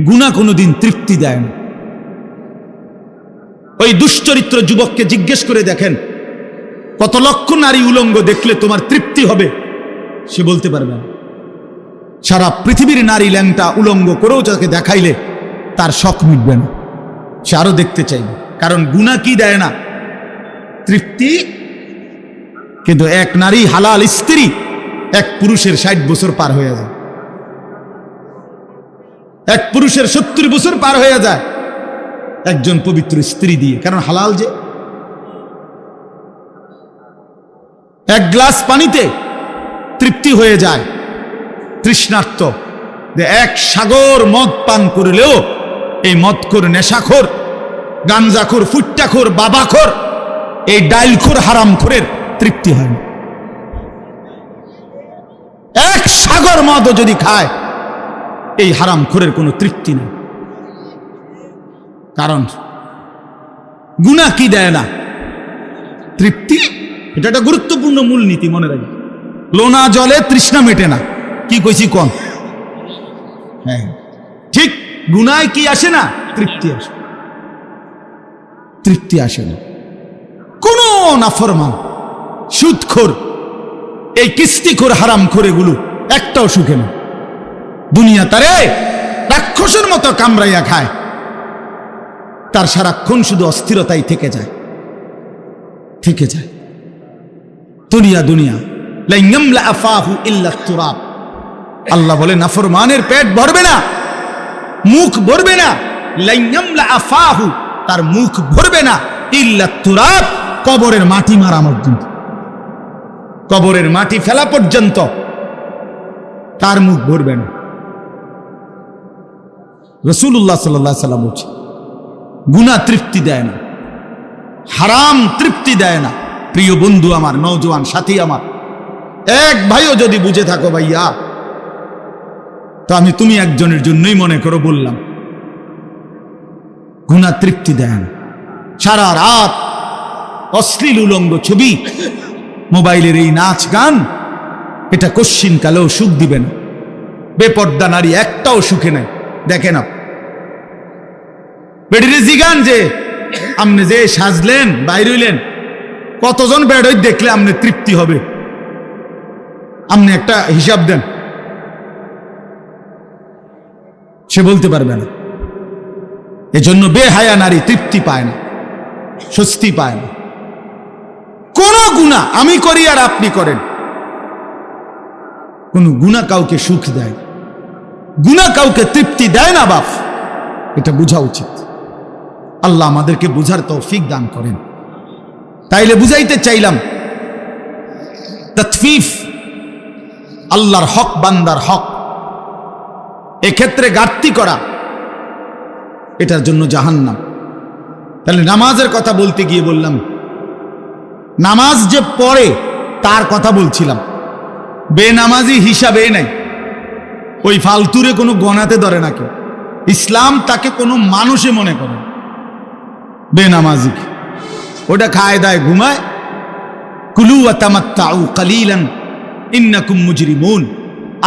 গুনাহ কোনোদিন তৃপ্তি দেয় না। ওই দুশ্চরিত্র যুবককে জিজ্ঞেস করে দেখেন, কত লক্ষ নারী উলঙ্গ দেখলে তোমার তৃপ্তি হবে? সে বলতে পারবে না। সারা পৃথিবীর নারী ল্যাংটা উলঙ্গ করেও যাকে দেখাইলে তার শখ মিটবে না, সে আরো দেখতে চাইবে। কারণ গুনাহ কি দেয় না? তৃপ্তি। কিন্তু এক নারী হালাল স্ত্রী এক পুরুষের 60 বছর পার হয়ে যায়, এক পুরুষের 70 বছর পার হয়ে যায় একজন পবিত্র স্ত্রী দিয়ে। কারণ হালাল যে। এক গ্লাস পানিতে তৃপ্তি হয়ে যায় তৃষ্ণার্ত। এক সাগর মদ পান করলেও এই মদখোর, নেশাখোর, গাঞ্জাখোর, ফুট্টাখোর, বাবাখোর, এই ডাইলখোর, হারামখোরের তৃপ্তি হয় না। এক সাগর মদও যদি খায় এই হারামখোরের কোনো তৃপ্তি নেই। কারণ গুনাহ কি দেয় না? তৃপ্তি। এটা একটা গুরুত্বপূর্ণ মূলনীতি, মনে রাখবে। লোনা জলে তৃষ্ণা মেটে না, কি কইছি কোন? হ্যাঁ ঠিক। গুনায় কি আসে না? তৃপ্তি আসে। তৃপ্তি আসে না। কোন নাফরমান, সুদখোর, এই কিস্তিখোর, হারামখোর, এগুলো একটাও সুখে না। দুনিয়া তারে রাক্ষসের মতো কামড়াইয়া খায়, তার সারাক্ষণ শুধু অস্থিরতাই থেকে যায়। দুনিয়া দুনিয়া লা ইয়ামলা আফাহু ইল্লা তুরাব। আল্লাহ বলে নাফরমানের পেট ভরবে না, মুখ ভরবে না। লা ইয়ামলা আফাহু, তার মুখ ভরবে না, ইল্লা তুরাব, কবরের মাটি মারা পর্যন্ত, কবরের মাটি ফেলা পর্যন্ত তার মুখ ভরবে না। রাসূলুল্লাহ সাল্লাল্লাহু আলাইহি ওয়াসাল্লাম বলছে, গুনাহ তৃপ্তি দেয় না, হারাম তৃপ্তি দেয় না। প্রিয় বন্ধু আমার, নওজোয়ান সাথী আমার, এক ভাইও যদি বুঝে থাকো ভাইয়া, তো আমি তুমি একজনের জন্যই মনে করো বললাম, গুনাহ তৃপ্তি দেয় না। সারা রাত অশ্লীল উলঙ্গ ছবি, মোবাইলের এই নাচ গান, এটা কশ্চিন কালেও সুখ দিবে না। বেপর্দা নারী একটাও সুখে নাই। দেখেন বেডিরে জিগান যে আপনি যে সাজলেন বাইরে হইলেন, কতজন বেড়ই দেখলে আপনি তৃপ্তি হবে? আপনি একটা হিসাব দেন, সে বলতে পারবে না। এজন্য বেহায়া নারী তৃপ্তি পায় না, স্বস্তি পায় না। কোন গুনাহ আমি করি আর আপনি করেন, কোন গুনাহ কাউকে সুখ দেয়, গুনাহ কাউকে তৃপ্তি দেয় না বাপ, এটা বোঝা উচিত। আল্লাহ আমাদেরকে বুঝার তৌফিক দান করেন। তাইলে বুঝাইতে চাইলাম, তাতফিফ, আল্লাহর হক বান্দার হক, এক্ষেত্রে ঘাটতি করা, এটার জন্য জাহান্নাম। তাহলে নামাজের কথা বলতে গিয়ে বললাম, নামাজ যে পড়ে তার কথা বলছিলাম। বেনামাজি হিসাবে নাই, ওই ফালতুরে কোনো গণাতে ধরে না কেউ। ইসলাম তাকে কোনো মানুষে মনে করে বেনামাজি, ওটা খায় দায় ঘুমায়। কুলু ওয়া তামাত্তাউ কালিলান ইন্নাকুম মুজরিমুন।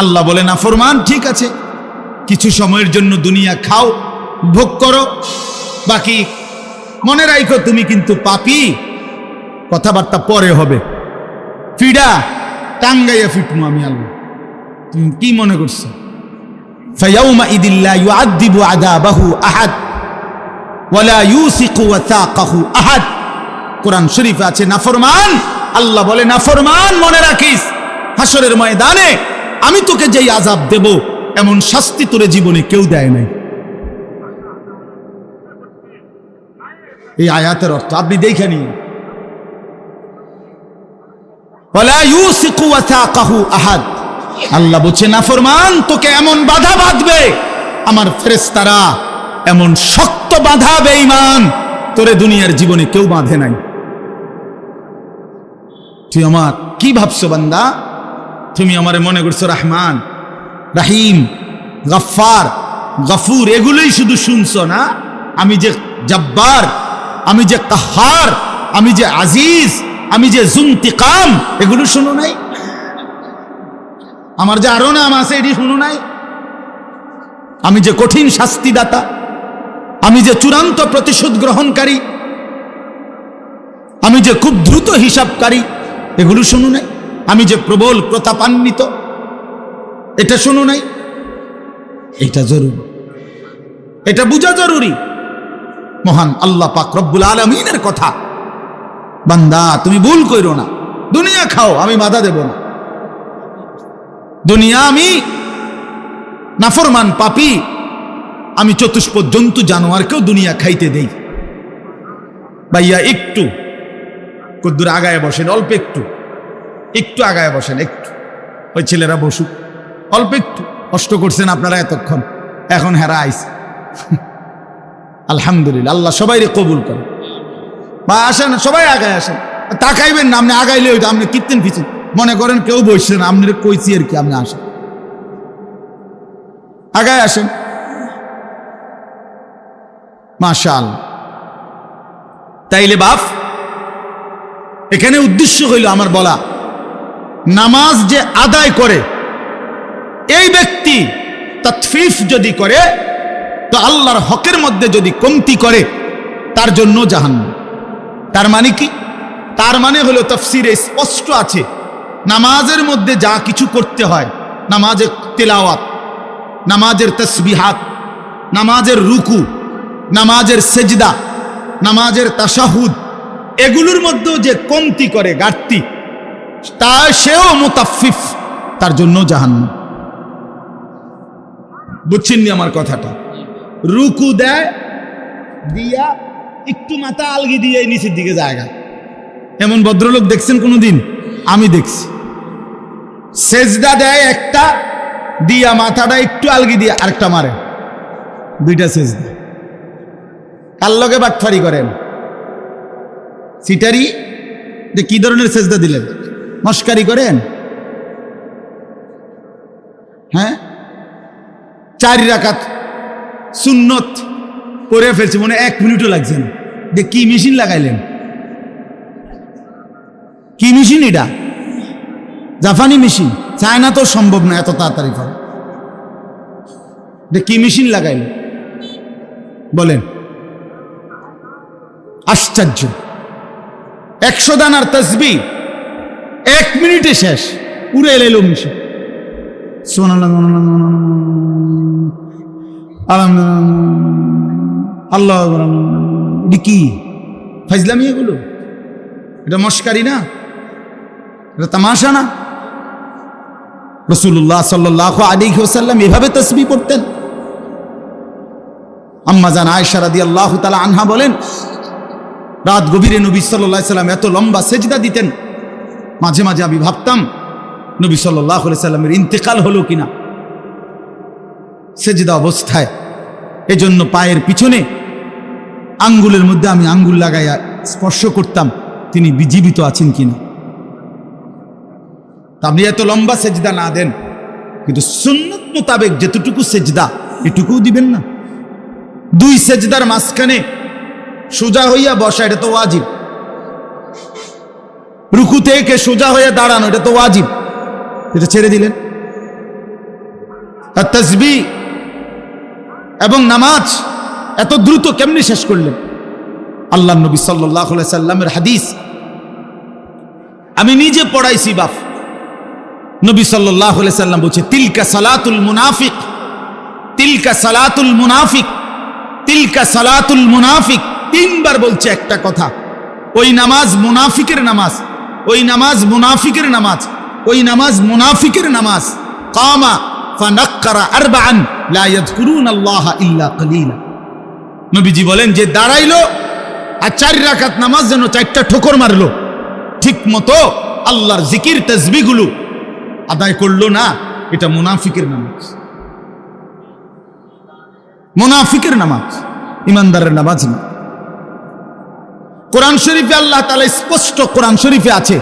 আল্লাহ বলে নাফরমান, ঠিক আছে, কিছু সময়ের জন্য দুনিয়া খাও, ভোগ করো, বাকি মনে রাখো তুমি কিন্তু পাপী। কথাবার্তা পরে হবে, ফিডা টাঙ্গাইয়া ফিটমু আমি আল্লাহ। তুমি কি মনে করছো? ফায়াউমা ইদিল্লা ইউআযিবু আযাবাহু আহাদ ওয়ালা ইউসিকু ওয়াসাকাহু আহাদ। কোরআন শরীফে আছে নাফরমান, আল্লাহ বলে নাফরমান মনে রাখিস, হাসরের ময়দানে আমি তোকে যেই আযাব দেব, এমন শাস্তি তোরে জীবনে কেউ দেয় নাই। এই আয়াতের অর্থ আপনি দেখে নিন। ওয়ালা ইউসিকু ওয়াসাকাহু আহাদ, আল্লাহ বলছে নাফরমান তোকে এমন বাধা বাঁধবে, আমার ফেরেশতারা এমন শক্ত বাধা বেঈমান তোরে দুনিয়ার জীবনে কেউ বাঁধে নাই। তুই আমার কি ভাবছো বান্দা? তুমি আমারে মনে করছো রহমান, রাহিম, গফফার, গফুর, এগুলোই শুধু শুনছো না? আমি যে জব্বার, আমি যে কাহার, আমি যে আজিজ, আমি যে জুনতিকাম, এগুলো শুনো নাই? আমার যে আরো নাম আছে এটি শুনো নাই? আমি যে কঠিন শাস্তিদাতা, আমি যে চূড়ান্ত প্রতিশোধ গ্রহণকারী, আমি যে খুব দ্রুত হিসাবকারী, এগুলো শুনো নাই? আমি যে প্রবল প্রতাপান্বিত, এটা শুনো নাই? এটা জরুরি, এটা বোঝা জরুরি। মহান আল্লাহ পাক রব্বুল আলামিনের কথা। বান্দা তুমি ভুল কইরো না, দুনিয়া খাও, আমি বাধা দেব না। দুনিয়া আমি নাফরমান পাপী, আমি চতুষ্পদ জন্তু জানোয়ারকেও দুনিয়া খাইতে দেই। ভাইয়া একটু কদ্দুর আগায় বসেন, অল্প একটু, একটু আগায় বসেন, একটু ওই ছেলেরা বসুক, অল্প একটু কষ্ট করছেন আপনারা এতক্ষণ, এখন হেরা আইছে। আলহামদুলিল্লাহ, আল্লাহ সবাইরে কবুল করে। বা আসেন, সবাই আগায় আসেন, তাকাইবেন না, আপনি আগাইলে ওইটা আপনি কীর্তেন পিছন মনে করেন কেউ বসছেন, আপনার কইছি আর কি, আপনি আসেন, আগায় আসেন। মাশাআল্লাহ। তাইলে বাপ, এখানে উদ্দেশ্য হইল আমার বলা, নামাজ যে আদায় করে এই ব্যক্তি তাতফিফ যদি করে, তো আল্লাহর হকের মধ্যে যদি কমতি করে, তার জন্য জাহান্নাম। তার মানে কি? তার মানে হলো তাফসীরে স্পষ্ট আছে, নামাজের মধ্যে যা কিছু করতে হয়, নামাজের তিলাওয়াত, নামাজের তাসবিহাত, নামাজের রুকু, নামাজের সেজদা, নামাজের তাশাহুদ, এগুলোর মধ্যেও যে কমতি করে, ঘাটতি, তা সেও মুতাফফিফ, তার জন্য জাহান্নাম। বুঝছেননি আমার কথাটা? রুকু দেয় দিয়া একটু মাথা আলগি দিয়ে নিচের দিকে জায়গা, এমন ভদ্রলোক দেখছেন কোনোদিন? আমি দেখছি। সেজদা দেয় একটা দিয়া মাথাটা একটু আলগি দিয়ে আরেকটা মারে, দুইটা সেজদা। কার লগে বাটফারি করেন? সিটারি যে কি ধরনের সেজদা দিলেন? মস্কারি করেন? হ্যাঁ, 4 রাকাত সুন্নত করে ফেলছে, মনে 1 মিনিটও লাগছে না। যে কি মেশিন লাগাইলেন? কি মেশিন এটা? জাপানি মেশিন, চায়না তো সম্ভব না এত তাড়াতাড়ি করে। কি মেশিন লাগাইলেন বলেন? আশ্চর্য। 100 দানার তাসবিহ 1 মিনিটে শেষ, উড়ে এলো মেশিন। আল্লাহ, এটা কি ফাইজলামি? এগুলো এটা মস্কারি না, এটা তামাশা না। রাসূলুল্লাহ সাল্লাল্লাহু আলাইহি ওয়াসাল্লাম এভাবে তাসবিহ পড়তেন। আম্মা জান আয়েশা রাদিয়াল্লাহু তাআলা আনহা বলেন, রাত গভীরে নবী সাল্লাল্লাহু আলাইহি ওয়াসাল্লাম এত লম্বা সেজদা দিতেন, মাঝে মাঝে আমি ভাবতাম নবী সাল্লাল্লাহু আলাইহি ওয়াসাল্লামের ইন্তেকাল হলো কিনা সেজদা অবস্থায়। এজন্য পায়ের পিছনে আঙ্গুলের মধ্যে আমি আঙ্গুল লাগাইয়া স্পর্শ করতাম তিনি জীবিত আছেন কিনা। আপনি এত লম্বা সেজদা না দেন, কিন্তু সুন্নত মোতাবেক যেতটুকু সেজদা এটুকুও দিবেন না। 2 সেজদার মাঝখানে সোজা হইয়া বসা, এটা তো ওয়াজিব। রুকু থেকে সোজা হয়ে দাঁড়ানো, এটা তো ওয়াজিব, এটা ছেড়ে দিলেন। আর তাসবিহ এবং নামাজ এত দ্রুত কেমনি শেষ করলেন? আল্লাহ নবী সাল্লাল্লাহু আলাইহি সাল্লামের হাদিস আমি নিজে পড়াইছি বাপ। নবী সাল্লাল্লাহু আলাইহি সাল্লাম বলছে, তিলকা সালাতুল মুনাফিক, তিলকা সালাতুল মুনাফিক, তিলকা সালাতুল মুনাফিক। 3 বার বলছে একটা কথা। ওই নামাজ মুনাফিকের নামাজ, ওই নামাজ মুনাফিকের নামাজ, ওই নামাজ মুনাফিকের নামাজ। কামা ফানাক্কারা আরবাআন লা ইয়াযকুরুনাল্লাহা ইল্লা কালিলা। নবীজি বলেন, যে দাঁড়াইলো আর 4 রাকাত নামাজ যেন 4টা ঠোকর মারলো, ঠিক মতো আল্লাহর জিকির তাসবিহগুলো আদায় করলো না, এটা মুনাফিকের নামাজ। মুনাফিকের নামাজ, ইমানদারের নামাজ না। কোরআন শরীফে আল্লাহ তাআলা স্পষ্ট, কোরআন শরীফে আছে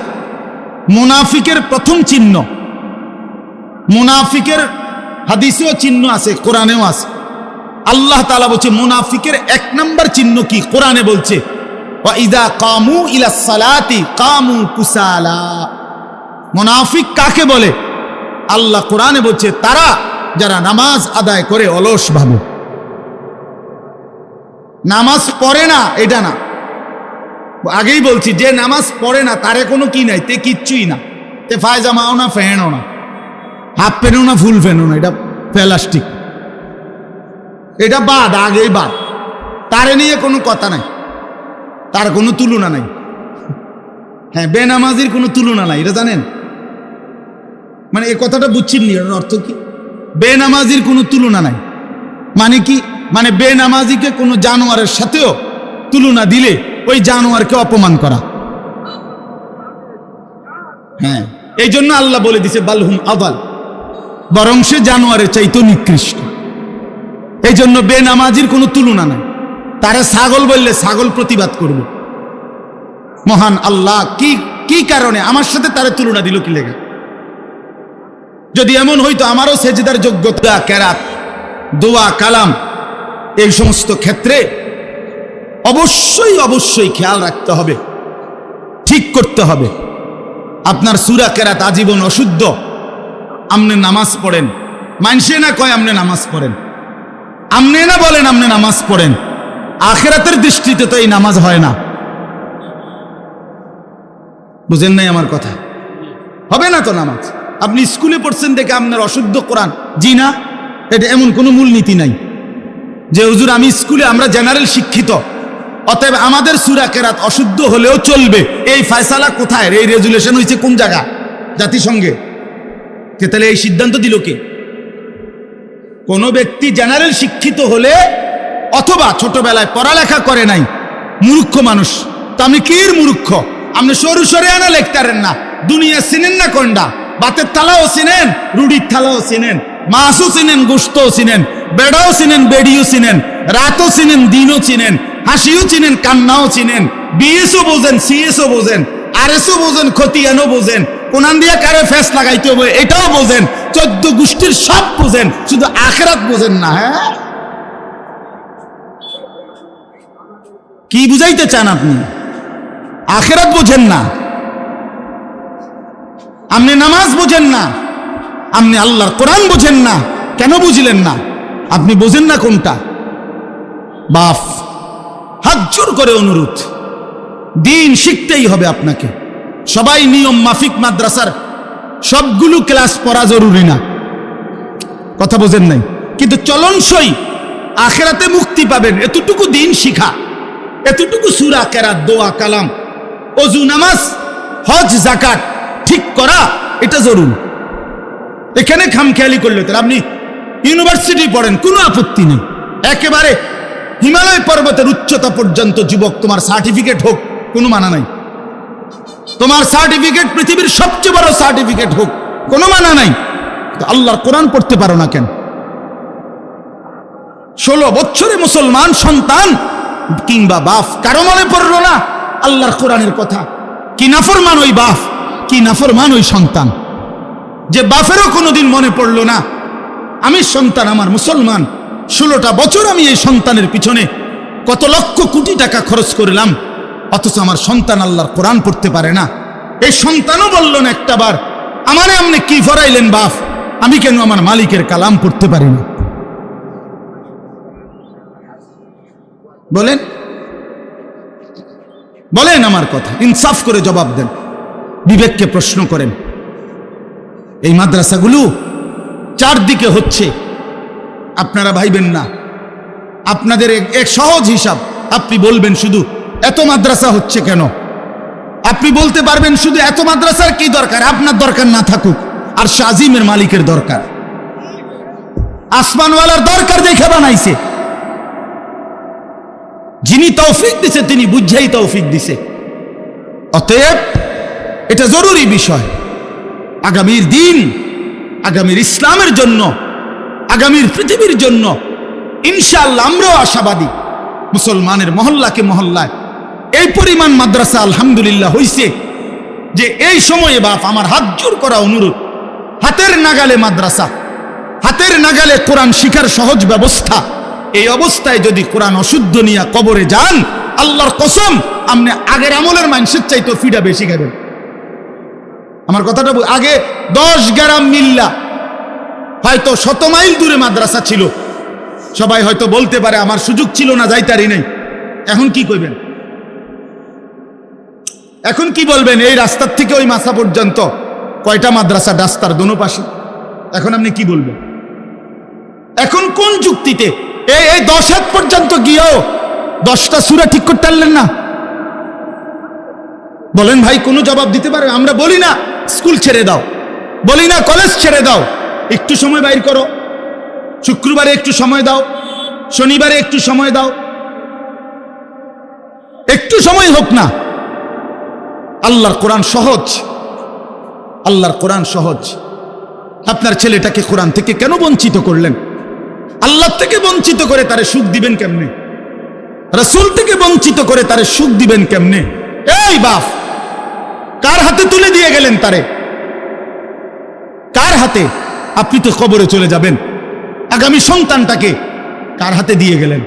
মুনাফিকের প্রথম চিহ্ন। মুনাফিকের হাদিসেও চিহ্ন আছে, কোরআনেও আছে। আল্লাহ তাআলা বলছে মুনাফিকের 1 নম্বর চিহ্ন কি? কোরআনে বলছে, ওয়া ইযা কামু ইলাস সালাতি কামু কুসালা। মুনাফিক কাকে বলে? আল্লাহ কোরআনে বলছে, তারা যারা নামাজ আদায় করে অলস ভাবে। নামাজ পড়ে না এটা না, আগেই বলছি, যে নামাজ পড়ে না তারে কোনো কি নাই, তে কিচ্ছুই না, তে ফায়জামাও না, ফ্যানও না, হাফ প্যান্টও না, ফুল প্যান্টও না, এটা প্লাস্টিক, এটা বাদ, আগেই বাদ। তারে নিয়ে কোনো কথা নাই, তার কোনো তুলনা নাই। হ্যাঁ, বেনামাজির কোনো তুলনা নাই, এটা জানেন? মানে এই কথাটা বুঝছেননি, এর অর্থ কি? বেনামাজির কোনো তুলনা নাই মানে কি? মানে বেনামাজিকে কোনো জানোয়ারের সাথেও তুলনা দিলে ওই জানোয়ারকে অপমান করা। হ্যাঁ, এই জন্য আল্লাহ বলে দিছে বালহুম আদাল, বরং সে জানোয়ারের চাইতেও নিকৃষ্ট। এই জন্য বেনামাজির কোনো তুলনা নাই। তারা ছাগল বললে ছাগল প্রতিবাদ করবে। মহান আল্লাহ কি কারণে আমার সাথে তারা তুলনা দিল কি লেগে? যদি এমন হইতো আমারও সেজদার যোগ্যতা, কেরাত, দোয়া, কালাম, এই সমস্ত ক্ষেত্রে অবশ্যই অবশ্যই খেয়াল রাখতে হবে, ঠিক করতে হবে। আপনার সূরা কেরাত আজীবন অশুদ্ধ, আমনে নামাজ পড়েন, মানসে না কয় আমনে নামাজ পড়েন, আমনে না বলেন আমনে নামাজ পড়েন, আখিরাতের দৃষ্টিতে তো এই নামাজ হয় না। বুঝেন নাই আমার কথা? হবে না তো নামাজ। আপনি স্কুলে পড়ছেন দেখে আপনার অশুদ্ধ কোরআন, জি না, এটা এমন কোনো মূলনীতি নাই যে হুজুর আমি স্কুলে, আমরা জেনারেল শিক্ষিত, অতএব আমাদের সূরা কেরাত অশুদ্ধ হলেও চলবে। এই ফয়সালা কোথায়? এই রেজুলেশন হয়েছে কোন জায়গা? জাতিসংঘে। তাহলে এই সিদ্ধান্ত দিল কে? কোন ব্যক্তি জেনারেল শিক্ষিত হলে অথবা ছোটবেলায় পড়ালেখা করে নাই, মূর্খ মানুষ, তো আপনি কি মূর্খ? আপনি সরু সরে আনা লেখতারেন না, দুনিয়া চিনেন না কোনটা, বাতের থালাও চিনেন, রুটির থালাও চিনেন, মাছও চিনেন, গোশতও চিনেন, বেড়াও চিনেন, বেড়িও চিনেন, রাতও চিনেন, দিনও চিনেন, হাসিও চিনেন, কান্নাও চিনেন, বিএসও বোঝেন, সিএসও বোঝেন, আরএসও বোঝেন, খতিয়ানও বোঝেন, কোনান দিয়া কারে ফেস লাগাইতে হবে এটাও বোঝেন, 14 গোষ্ঠীর সব বোঝেন, শুধু আখিরাত বোঝেন না। হ্যাঁ, কি বুঝাইতে চান আপনি? আখিরাত বোঝেন না, আপনি নামাজ বোঝেন না, আপনি আল্লাহর কোরআন বোঝেন না। কেন বুঝলেন না? আপনি বোঝেন না কোনটা? বাপ, হাত জোর করে অনুরোধ, দিন শিখতেই হবে আপনাকে। সবাই নিয়ম মাফিক মাদ্রাসার সবগুলো ক্লাস পড়া জরুরি না, কথা বোঝেন নাই, কিন্তু চলনসই আখিরাতে মুক্তি পাবেন এতটুকু দিন শিখা, এতটুকু সূরা কেরাত, দোয়া, কালাম, ওযু, নামাজ, হজ, যাকাত ঠিক করা, এটা জরুরি। এখানে খামখেয়ালি করলে তো আপনি ইউনিভার্সিটি পড়েন, কোনো আপত্তি নেই, একেবারে হিমালয় পর্বতের উচ্চতা পর্যন্ত যুবক, তোমার সার্টিফিকেট হোক, কোনো মানা নাই। তোমার সার্টিফিকেট পৃথিবীর সবচেয়ে বড় সার্টিফিকেট হোক, কোনো মানা নাই। আল্লাহর কোরআন পড়তে পারো না কেন? 16 বছরে মুসলমান সন্তান কিংবা বাপ কারো মনে পড়লো না আল্লাহর কোরআনের কথা? কি নাফরমান ওই বাপ, কি নাফরমান ওই সন্তান, যে বাপেরও কোনোদিন মনে পড়লো না আমি সন্তান, আমার মুসলমান, 16টা বছর আমি এই সন্তানের পিছনে কত লক্ষ কোটি টাকা খরচ করলাম, অথচ আমার সন্তান আল্লাহর কোরআন পড়তে পারে না। এই সন্তানও বলল না একটাবার, আমারে আপনি কি ফরাইলেন বাপ, আমি কেন আমার মালিকের কালাম পড়তে পারি না? বলেন, বলেন আমার কথা, ইনসাফ করে জবাব দেন, বিবেককে প্রশ্ন করেন। এই মাদ্রাসাগুলো চারদিকে হচ্ছে, আপনারা ভাইবেন না। আপনাদের এক সহজ হিসাব, আপনি বলবেন শুধু এত মাদ্রাসা হচ্ছে কেন? আপনি বলতে পারবেন শুধু এত মাদ্রাসার কি দরকার? আপনার দরকার না থাকুক, আর শাজিমের মালিকের দরকার, আসমানওয়ালার দরকার দেখে বানাইছে। যিনি তৌফিক দিছে তিনি বুঝাই তৌফিক দিছে। অতএব এটা জরুরি বিষয়, আগামীর দিন, আগামীর ইসলামের জন্য, আগামীর পৃথিবীর জন্য ইনশাআল্লাহ আমরাও আশাবাদী। মুসলমানের মহল্লাকে মহল্লায় এই পরিমাণ মাদ্রাসা আলহামদুলিল্লাহ হইছে যে এই সময়ে বাপ আমার হাত জোর করা অনুরোধ, হাতের নাগালে মাদ্রাসা, হাতের নাগালে কোরআন শিখার সহজ ব্যবস্থা, এই অবস্থায় যদি কোরআন অশুদ্ধ নিয়ে কবরে যান, আল্লাহর কসম আপনি আগের আমলের মানুষের চাইতে ফিডা বেশি খাবেন। আমার কথাটা আগে 10 গ্রাম মিল্লা হয়তো 100 মাইল দূরে মাদ্রাসা ছিল, সবাই হয়তো বলতে পারে আমার সুযোগ ছিল না, যাইতারি নাই। এখন কি কইবেন? এখন কি বলবেন? এই রাস্তার থেকে ওই মাসা পর্যন্ত কয়টা মাদ্রাসা, রাস্তার দোনো পাশে, এখন আপনি কি বলবেন? এখন কোন যুক্তিতে এই 10 হাত পর্যন্ত গিয়েও 10টা সূরা ঠিক করতে পারলেন না? বলেন ভাই, কোনো জবাব দিতে পারে? আমরা বলি না স্কুল ছেড়ে দাও, বলি না কলেজ ছেড়ে দাও, একটু সময় বাইর করো, শুক্রবারে একটু সময় দাও, শনিবারে একটু সময় দাও, একটু সময় হোক না। আল্লাহর কোরআন সহজ, আল্লাহর কোরআন সহজ। আপনার ছেলেটাকে কোরআন থেকে কেন বঞ্চিত করলেন? আল্লাহ থেকে বঞ্চিত করে তারে সুখ দিবেন কেমনে? রাসূল থেকে বঞ্চিত করে তারে সুখ দিবেন কেমনে? এই বাপ, কার হাতে তুলে দিয়ে গেলেন তারে? কার হাতে? আপনি তো কবরে চলে যাবেন, আগামী সন্তানটাকে কার হাতে দিয়ে গেলেন?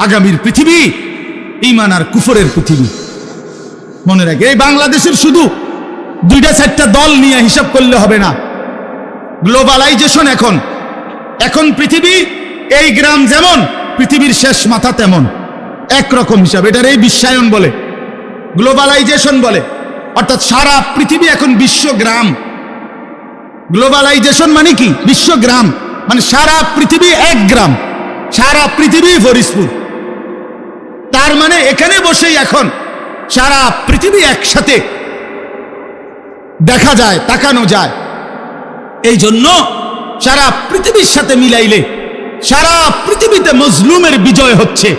আগামীর পৃথিবী ঈমান আর কুফরের পৃথিবী। মনে রাখে, এই বাংলাদেশের শুধু 2-4টা দল নিয়ে হিসাব করলে হবে না। গ্লোবালাইজেশন, এখন পৃথিবী এই গ্রাম যেমন পৃথিবীর শেষ মাথা তেমন, একরকম হিসাব। এটার এই বিশ্বায়ন বলে, গ্লোবালাইজেশন বলে। অর্থাৎ সারা পৃথিবী এখন বিশ্বগ্রাম। গ্লোবালাইজেশন মানে কি? বিশ্বগ্রাম মানে সারা পৃথিবী এক গ্রাম, সারা পৃথিবী ফরিদপুর। তার মানে এখানে বসেই এখন সারা পৃথিবী একসাথে দেখা যায়, তাকানো যায়। এই জন্য সারা পৃথিবীর সাথে মিলাইলে সারা পৃথিবীতে মজলুমের বিজয় হচ্ছে,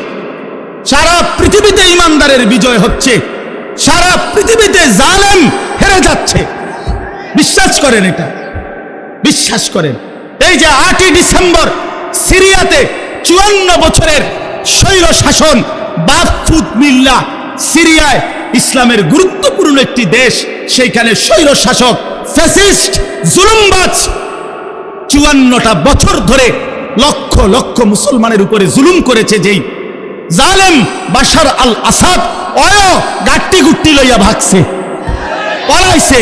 সারা পৃথিবীতে ইমানদারের বিজয় হচ্ছে, সারা পৃথিবীতে জালেম হেরে যাচ্ছে। বিশ্বাস করেন, এটা বিশ্বাস করেন। এই যে 8ই ডিসেম্বর সিরিয়াতে 54 বছরের স্বৈর শাসন বাথফুত মিল্লা, সিরিয়ায় ইসলামের গুরুত্বপূর্ণ একটি দেশ, সেইখানে স্বৈর শাসক ফ্যাসিস্ট জুলুমবাজ 54টা বছর ধরে লক্ষ লক্ষ মুসলমানের উপরে জুলুম করেছে। যেই জালেম বাশার আল আসাদ অয় গাট্টি গুট্টি লইয়া ভাগছে, পলাইছে।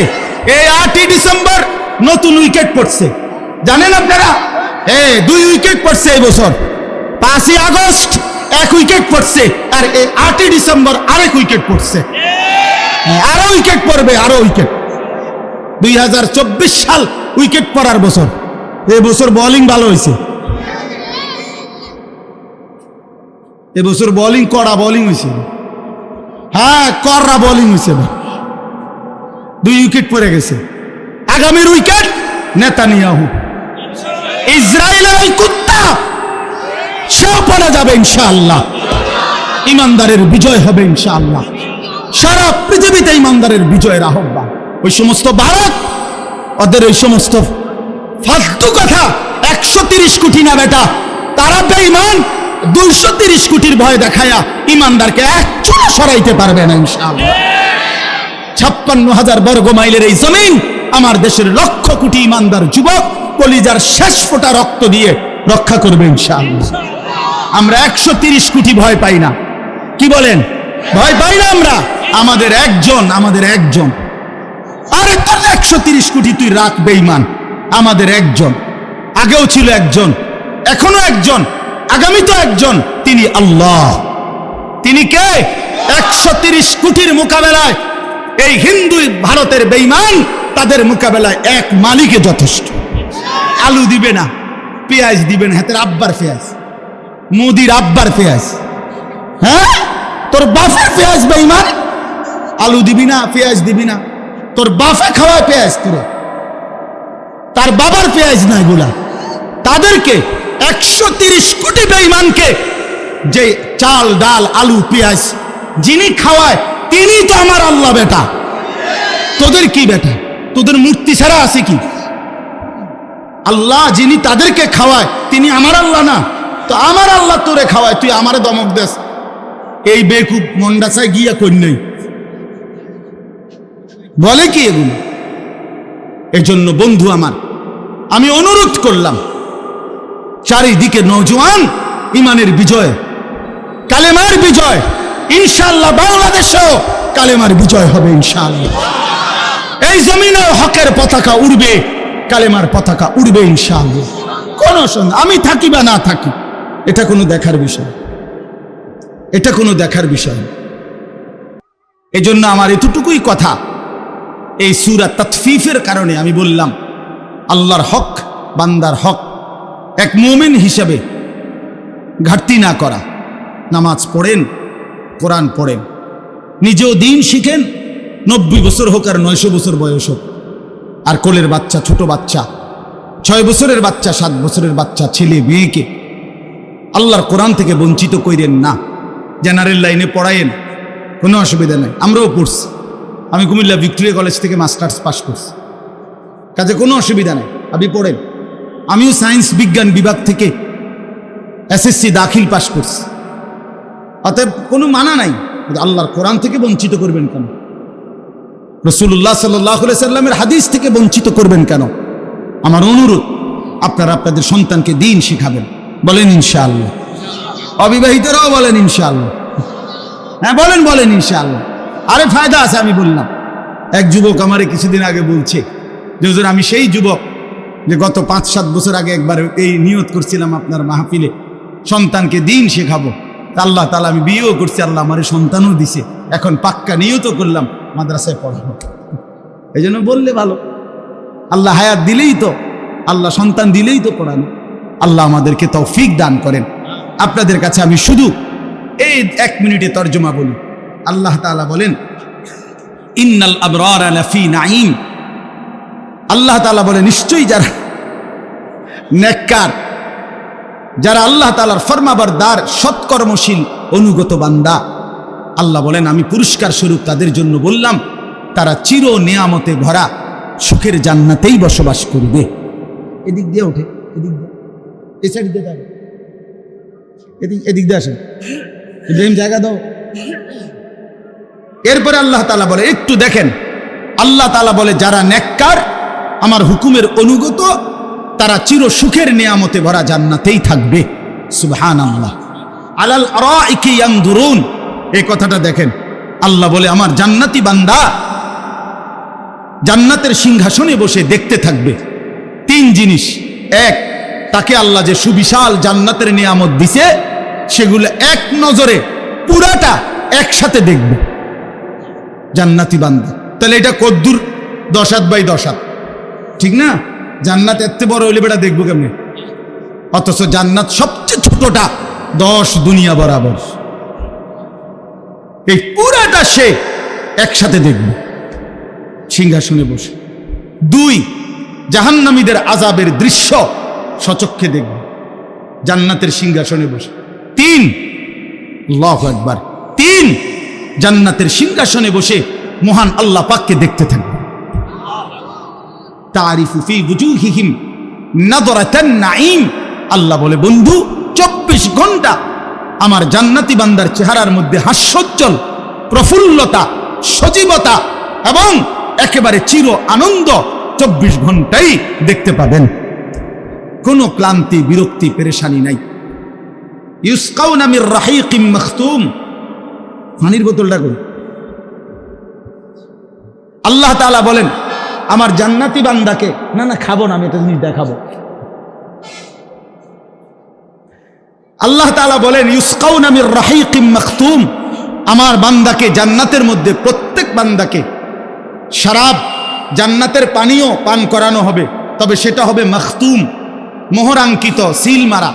এই 8ই ডিসেম্বর নতুন উইকেট পড়ছে, জানেন আপনারা? 2 উইকেট পড়ছে এই বছর। 5ই আগস্ট 1 উইকেট পড়ছে, আর এই 8ই ডিসেম্বর আরেক উইকেট পড়ছে। আরো উইকেট পড়বে, আরো উইকেট। 2024 সাল উইকেট পড়ার বছর। এই বছর বোলিং ভালো হয়েছে, এবছর বোলিং কড়া বোলিং হয়েছে। হ্যাঁ, কড়া বোলিং হয়েছে। 2 উইকেট পড়ে গেছে। আগামীর উইকেট নেতানিয়াহু, ইসরায়েলের ওই কুত্তা, সেও পড়া যাবে ইনশাআল্লাহ। ইমানদারের বিজয় হবে ইনশাআল্লাহ। সারা পৃথিবীতে ইমানদারের বিজয়ের আহ্বান। ওই সমস্ত ভারত, ওদের ওই সমস্ত ফালতু কথা, 130 কোটি না বেটা, তারা বেঈমান 230 কোটির ভয় দেখায়া ইমানদারকে এক চুলো সরাইতে পারবে না ইনশাআল্লাহ। 56,000 বর্গ মাইলের এই জমিন আমার দেশের লক্ষ কোটি ইমানদার যুবক কলিজার শেষ ফোঁটা রক্ত দিয়ে রক্ষা করবে ইনশাআল্লাহ। আমরা 130 কোটি ভয় পাই না, কি বলেন? ভয় পাই না আমরা। আমাদের একজন। আরে তোর 130 কোটি তুই রাখ বেঈমান, আমাদের একজন। আগেও ছিল একজন, এখনো একজন, আগামী তো একজন, তিনি আল্লাহ। তিনি কে? 130 কোটির মোকাবেলায় এই হিন্দু ভারতের বেঈমান, তাদের মোকাবেলায় এক মালিকে যথেষ্ট। আলু দিবে না, পেঁয়াজ দিবে না, হাতের আব্বার পেঁয়াজ, মোদির আব্বার পেঁয়াজ। হ্যাঁ, তোর বাপের পেঁয়াজ বেঈমান। আলু দিবি না, পেঁয়াজ দিবি না, তোর বাপে খাওয়ায় পেঁয়াজ, তোর তার বাবার পেঁয়াজ না এগুলা। তাদেরকে 130 কোটি বেঈমানকে যে চাল ডাল আলু পেঁয়াজ যিনি খাওয়ায়, তিনি তো আমার আল্লাহ বেটা। তোদের কি বেটা? তোদের মূর্তি ছাড়া আছে কি? আল্লাহ যিনি তাদেরকে খাওয়ায়, তিনি আমার আল্লাহ না? তো আমার আল্লাহ তোরে খাওয়ায়, তুই আমারে দমক দেস। এই বেকুব মন্ডাসায় গিয়া কই নাই, বলে কি এগুলো? এজন্য বন্ধু আমার, আমি অনুরোধ করলাম, চারিদিকে নওজোয়ান, ইমানের বিজয়, কালেমার বিজয় ইনশাআল্লাহ। বাংলাদেশেও কালেমার বিজয় হবে ইনশাআল্লাহ। এই জমিনেও হকের পতাকা উড়বে, কালেমার পতাকা উড়বে ইনশাআল্লাহ। কোন সন্দেহ, আমি থাকি বা না থাকি, এটা কোনো দেখার বিষয়, এটা কোনো দেখার বিষয়। এজন্য আমার এতটুকুই কথা। এই সূরা তাতফিফের কারণে আমি বললাম, আল্লাহর হক, বান্দার হক, এক মুমিন হিসেবে ঘাটতি না করা। নামাজ পড়েন, কোরআন পড়েন, নিজেও দিন শিখেন। 90 বছর হোক আর 900 বছর বয়স হোক, আর কোলের বাচ্চা, ছোট বাচ্চা, 6 বছরের বাচ্চা, 7 বছরের বাচ্চা, ছেলে মেয়েকে আল্লাহর কোরআন থেকে বঞ্চিত করেন না। জেনারেল লাইনে পড়ায়েন, কোনো অসুবিধা নেই। আমরাও পড়ছি, আমি কুমিল্লা ভিক্টোরিয়া কলেজ থেকে মাস্টার্স পাস করছি, কাজে কোনো অসুবিধা নেই, আপনি পড়েন। আমিও সায়েন্স বিজ্ঞান বিভাগ থেকে এসএসসি দাখিল পাস করছি। অতএব কোনো মানা নাই, আল্লাহর কোরআন থেকে বঞ্চিত করবেন কেন? রাসূলুল্লাহ সাল্লাল্লাহু আলাইহি সাল্লামের হাদিস থেকে বঞ্চিত করবেন কেন? আমার অনুরোধ, আপনারা আপনাদের সন্তানকে দিন শিখাবেন। বলেন ইনশাআল্লাহ। অবিবাহিতরাও বলেন ইনশাআল্লাহ। হ্যাঁ বলেন ইনশাআল্লাহ। আরে ফায়দা আছে। আমি বললাম, এক যুবক আমারে কিছুদিন আগে বলছে যে হুজুর, আমি সেই যুবক যে গত 5-7 বছর আগে একবার এই নিয়ত করছিলাম আপনার মাহফিলে সন্তানকে দিন শেখাবো। আল্লাহ তাআলা, আমি বিয়েও করছি, আল্লাহ আমার সন্তানও দিছে, এখন পাক্কা নিয়ত করলাম মাদ্রাসায় পড়াবো। এই জন্য বললে ভালো, আল্লাহ হায়াত দিলেই তো, আল্লাহ সন্তান দিলেই তো পড়ানো। আল্লাহ আমাদেরকে তৌফিক দান করেন। আপনাদের কাছে আমি শুধু এই 1 মিনিটে তর্জমা বলি। আল্লাহ তাআলা বলেন, ইন্নাল আবরারা লাফি নাঈম। আল্লাহ তাআলা বলে, নিশ্চয়ই যারা নেককার, যারা আল্লাহ তাআলার ফরমাবরদার, সৎকর্মশীল, অনুগত বান্দা, আল্লাহ বলেন আমি পুরস্কার স্বরূপ তাদের জন্য বললাম তারা চির নিয়ামতে ভরা সুখের জান্নাতেই বসবাস করবে। এদিক দিয়ে ওঠে, এদিক দিয়ে, এই সাইড দিয়ে যাবে, এদিক দিয়ে আসেন, ইব্রাহিম জায়গা দাও। এরপরে আল্লাহ তাআলা বলে, একটু দেখেন, আল্লাহ তাআলা বলে যারা নেককার, আমার হুকুমের অনুগত, তারা চির সুখের নিয়ামতে ভরা জান্নাতেই থাকবে। সুবহানাল্লাহ। আলাল আরাইকি ইয়ানদুরুন, এই কথাটা দেখেন। আল্লাহ বলে আমার জান্নাতি বান্দা জান্নাতের সিংহাসনে বসে দেখতে থাকবে 3 জিনিস। 1, তাকে আল্লাহ যে সুবিশাল জান্নাতের নিয়ামত দিছে সেগুলো এক নজরে পুরাটা একসাথে দেখবে জান্নাতি বান্দা। তাহলে এটা কদ্দুর 10 হাত বাই 10 হাত, ঠিক না? জান্নাত এত বড় হইলে বেটা দেখবো কেমনে? অথচ জান্নাত সবচেয়ে ছোটটা 10 দুনিয়া বরাবর। এই পুরাটা সে একসাথে দেখবে সিংহাসনে বসে। 2, জাহান্নামীদের আযাবের দৃশ্য সচক্ষে দেখবে জান্নাতের সিংহাসনে বসে। 3, আল্লাহু আকবার, 3, জান্নাতের সিংহাসনে বসে মহান আল্লাহ পাককে দেখতে থাকবে। তারিফু ফি বুজুহিহিম নাদরাতান নাঈম। আল্লাহ বলে, বন্ধু 24 ঘন্টা আমার জান্নাতি বান্দার চেহারার মধ্যে হাস্যোজ্জ্বল প্রফুল্লতা, সজীবতা এবং একেবারে চির আনন্দ 24 ঘন্টাই দেখতে পাবেন। কোনো ক্লান্তি, বিরক্তি, পেরেশানি নাই। ইউসকাউনা মির রাহিকিম মাখতুম। পানির বোতলটা কই? আল্লাহ তাআলা বলেন আমার জান্নাতি বান্দাকে, না খাবো না, আমি একটা জিনিস দেখাবো। আল্লাহ তাআলা বলেন ইউসকাউনা মির রাহিকিম মাখতুম, আমার বান্দাকে জান্নাতের মধ্যে প্রত্যেক বান্দাকে শরাব, জান্নাতের পানীয় পান করানো হবে, তবে সেটা হবে মাখতুম, মোহরাঙ্কিত, সিল মারা।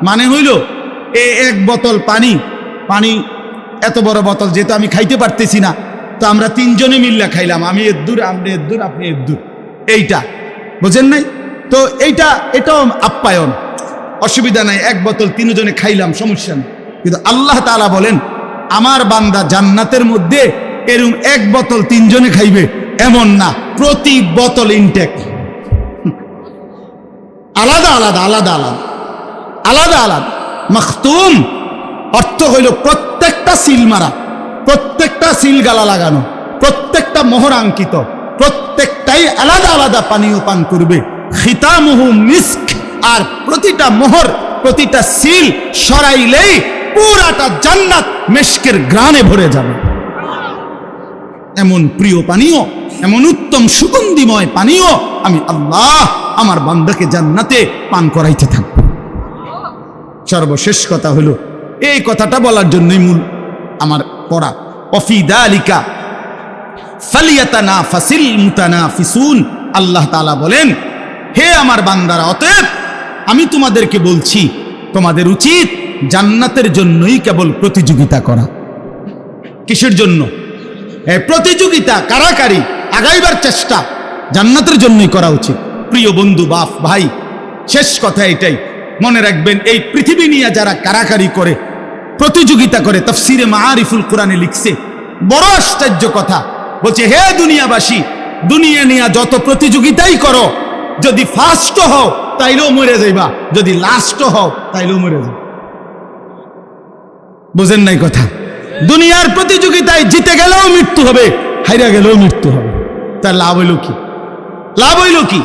মানে হইল এই 1 বোতল পানি এত বড় বোতল, যেহেতু আমি খাইতে পারতেছি না, তো আমরা 3 জনে মিল্লা খাইলাম, আমি এদ্দুর, আপনি এদ্দুর, আপনি এদ্দুর, এইটা বুঝেন নাই তো? এটাও আপ্যায়ন, অসুবিধা নাই, 1 বোতল 3 জনে খাইলাম, সমস্যা নেই। কিন্তু আল্লাহ তাআলা বলেন আমার বান্দা জান্নাতের মধ্যে এরকম 1 বোতল 3 জনে খাইবে এমন না, প্রতি বোতল ইনটেক, আলাদা আলাদা আলাদা আলাদা আলাদা আলাদা। মাখতুম অর্থ হইল প্রত্যেকটা সিল মারা, প্রত্যেকটা সিল গালা লাগানো, প্রত্যেকটা মোহরাঙ্কিত, প্রত্যেকটাই আলাদা আলাদা পানীয় পান করবে। খিতামুহু মিস্ক, আর প্রতিটা মোহর, প্রতিটা সিল সরাইলেই পুরাটা জান্নাত মিস্কের ঘ্রাণে ভরে যাবে। এমন প্রিয় পানীয়, এমন উত্তম সুগন্ধিময় পানীয় আমি আল্লাহ আমার বান্দাকে জান্নাতে পান করাইতে থাকব। সর্বশেষ কথা হলো, এই কথাটা বলার জন্যই মূল আমার পড়া। ওয়াফি যালিকা ফালিয়াতানাফাসিল মুতানাফিসুন। আল্লাহ তাআলা বলেন হে আমার বান্দারা, অতএব আমি তোমাদেরকে বলছি তোমাদের উচিত জান্নাতের জন্যই কেবল প্রতিযোগিতা করা। কিসের জন্য? প্রতিযোগিতা, কারাকারি, আগাইবার চেষ্টা জান্নাতের জন্যই করা উচিত। প্রিয় বন্ধু, বাপ ভাই, শেষ কথা এটাই মনে রাখবেন, এই পৃথিবী নিয়ে যারা কারাকারি করে, প্রতিযোগিতা করে, তাফসিরে মাআরিফুল কোরআনে লিখছে বড় আশ্চর্য কথা, বলছে হে দুনিয়াবাসী, দুনিয়া নিয়ে যত প্রতিযোগিতাই করো, যদি ফার্স্ট হও তাইলেও মরে যাইবা, যদি লাস্ট হও তাইলেও মরে যাবে। বুঝেন নাই কথা? দুনিয়ার প্রতিযোগিতায় জিতে গেলেও মৃত্যু হবে, হাইরা গেলেও মৃত্যু হবে। তার লাভ হইল কি? লাভ হইল কি?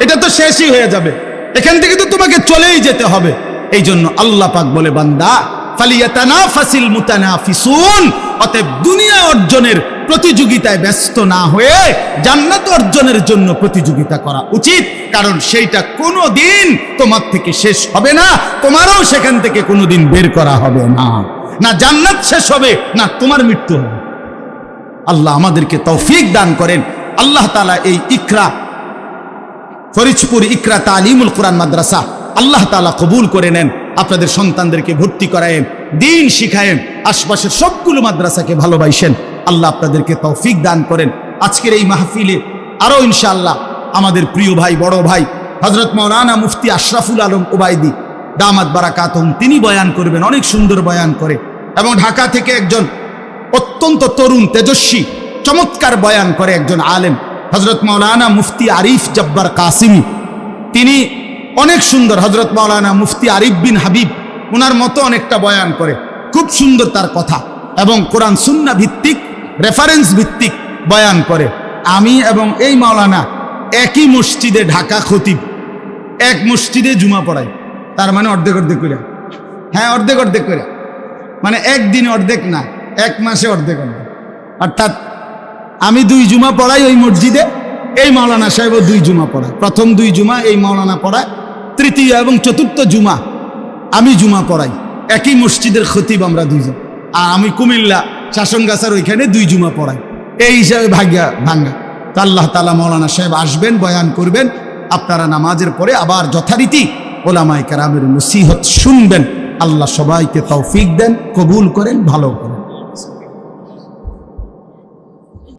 এটা তো শেষই হয়ে যাবে, এখান থেকে তো তোমাকে চলেই যেতে হবে। এই জন্য আল্লাহ পাক বলে, বান্দা ফালিয়াতানাফাসিল মুতানাফিসুন, অতএব দুনিয়া অর্জনের প্রতিযোগিতায় ব্যস্ত না হয়ে জান্নাত অর্জনের জন্য প্রতিযোগিতা করা উচিত, কারণ সেইটা কোনোদিন তোমার থেকে শেষ হবে না, তোমারও সেখান থেকে কোনোদিন বের করা হবে না। না জান্নাত শেষ হবে, না তোমার মৃত্যু হবে। আল্লাহ আমাদেরকে তৌফিক দান করেন। আল্লাহ তাআলা এই ইকরা ফরিদপুর ইকরা তালিমুল কোরআন মাদ্রাসা আল্লাহ তাআলা কবুল করে নেন। আপনাদের সন্তানদেরকে ভর্তি করায়েন, দ্বীন শিখায়েন, আশপাশের সবগুলো মাদ্রাসাকে ভালোবাসেন। আল্লাহ আপনাদেরকে তৌফিক দান করেন। আজকের এই মাহফিলে আরো ইনশাআল্লাহ আমাদের প্রিয় ভাই, বড় ভাই হযরত মাওলানা মুফতি আশরাফুল আলম ওবায়দী দামাত বারাকাতুহুম তিনি বয়ান করবেন, অনেক সুন্দর বয়ান করে। এবং ঢাকা থেকে একজন অত্যন্ত তরুণ, তেজস্বী, চমৎকার বয়ান করে একজন আলেম হযরত মাওলানা মুফতি আরিফ জব্বার কাসিমি, তিনি অনেক সুন্দর। হযরত মাওলানা মুফতি আরিফ বিন হাবিব ওনার মতো অনেকটা বয়ান করে, খুব সুন্দর তার কথা, এবং কোরআন সুন্নাহ ভিত্তিক, রেফারেন্স ভিত্তিক বয়ান করে। আমি এবং এই মাওলানা একই মসজিদে, ঢাকা খতিব, এক মসজিদে জুমা পড়াই। তার মানে অর্ধেক অর্ধেক করে, হ্যাঁ অর্ধেক অর্ধেক করে, মানে একদিনে অর্ধেক না, এক মাসে অর্ধেক অর্ধেক। অর্থাৎ আমি 2 জুমা পড়াই ওই মসজিদে, এই মাওলানা সাহেবও 2 জুমা পড়ায়। প্রথম 2 জুমা এই মাওলানা পড়ায়, তৃতীয় এবং চতুর্থ জুমা আমি জুমা পড়াই। একই মসজিদের খতিব আমরা 2 জন। আর আমি কুমিল্লা শাসনগাছার ওইখানে 2 জুমা পড়াই। এই হিসাবে ভাঙ্গা। তো আল্লাহ তাআলা মাওলানা সাহেব আসবেন, বয়ান করবেন, আপনারা নামাজের পরে আবার যথারীতি ওলামায়ে কেরামের নসিহত শুনবেন। আল্লাহ সবাইকে তৌফিক দেন, কবুল করেন, ভালো করেন।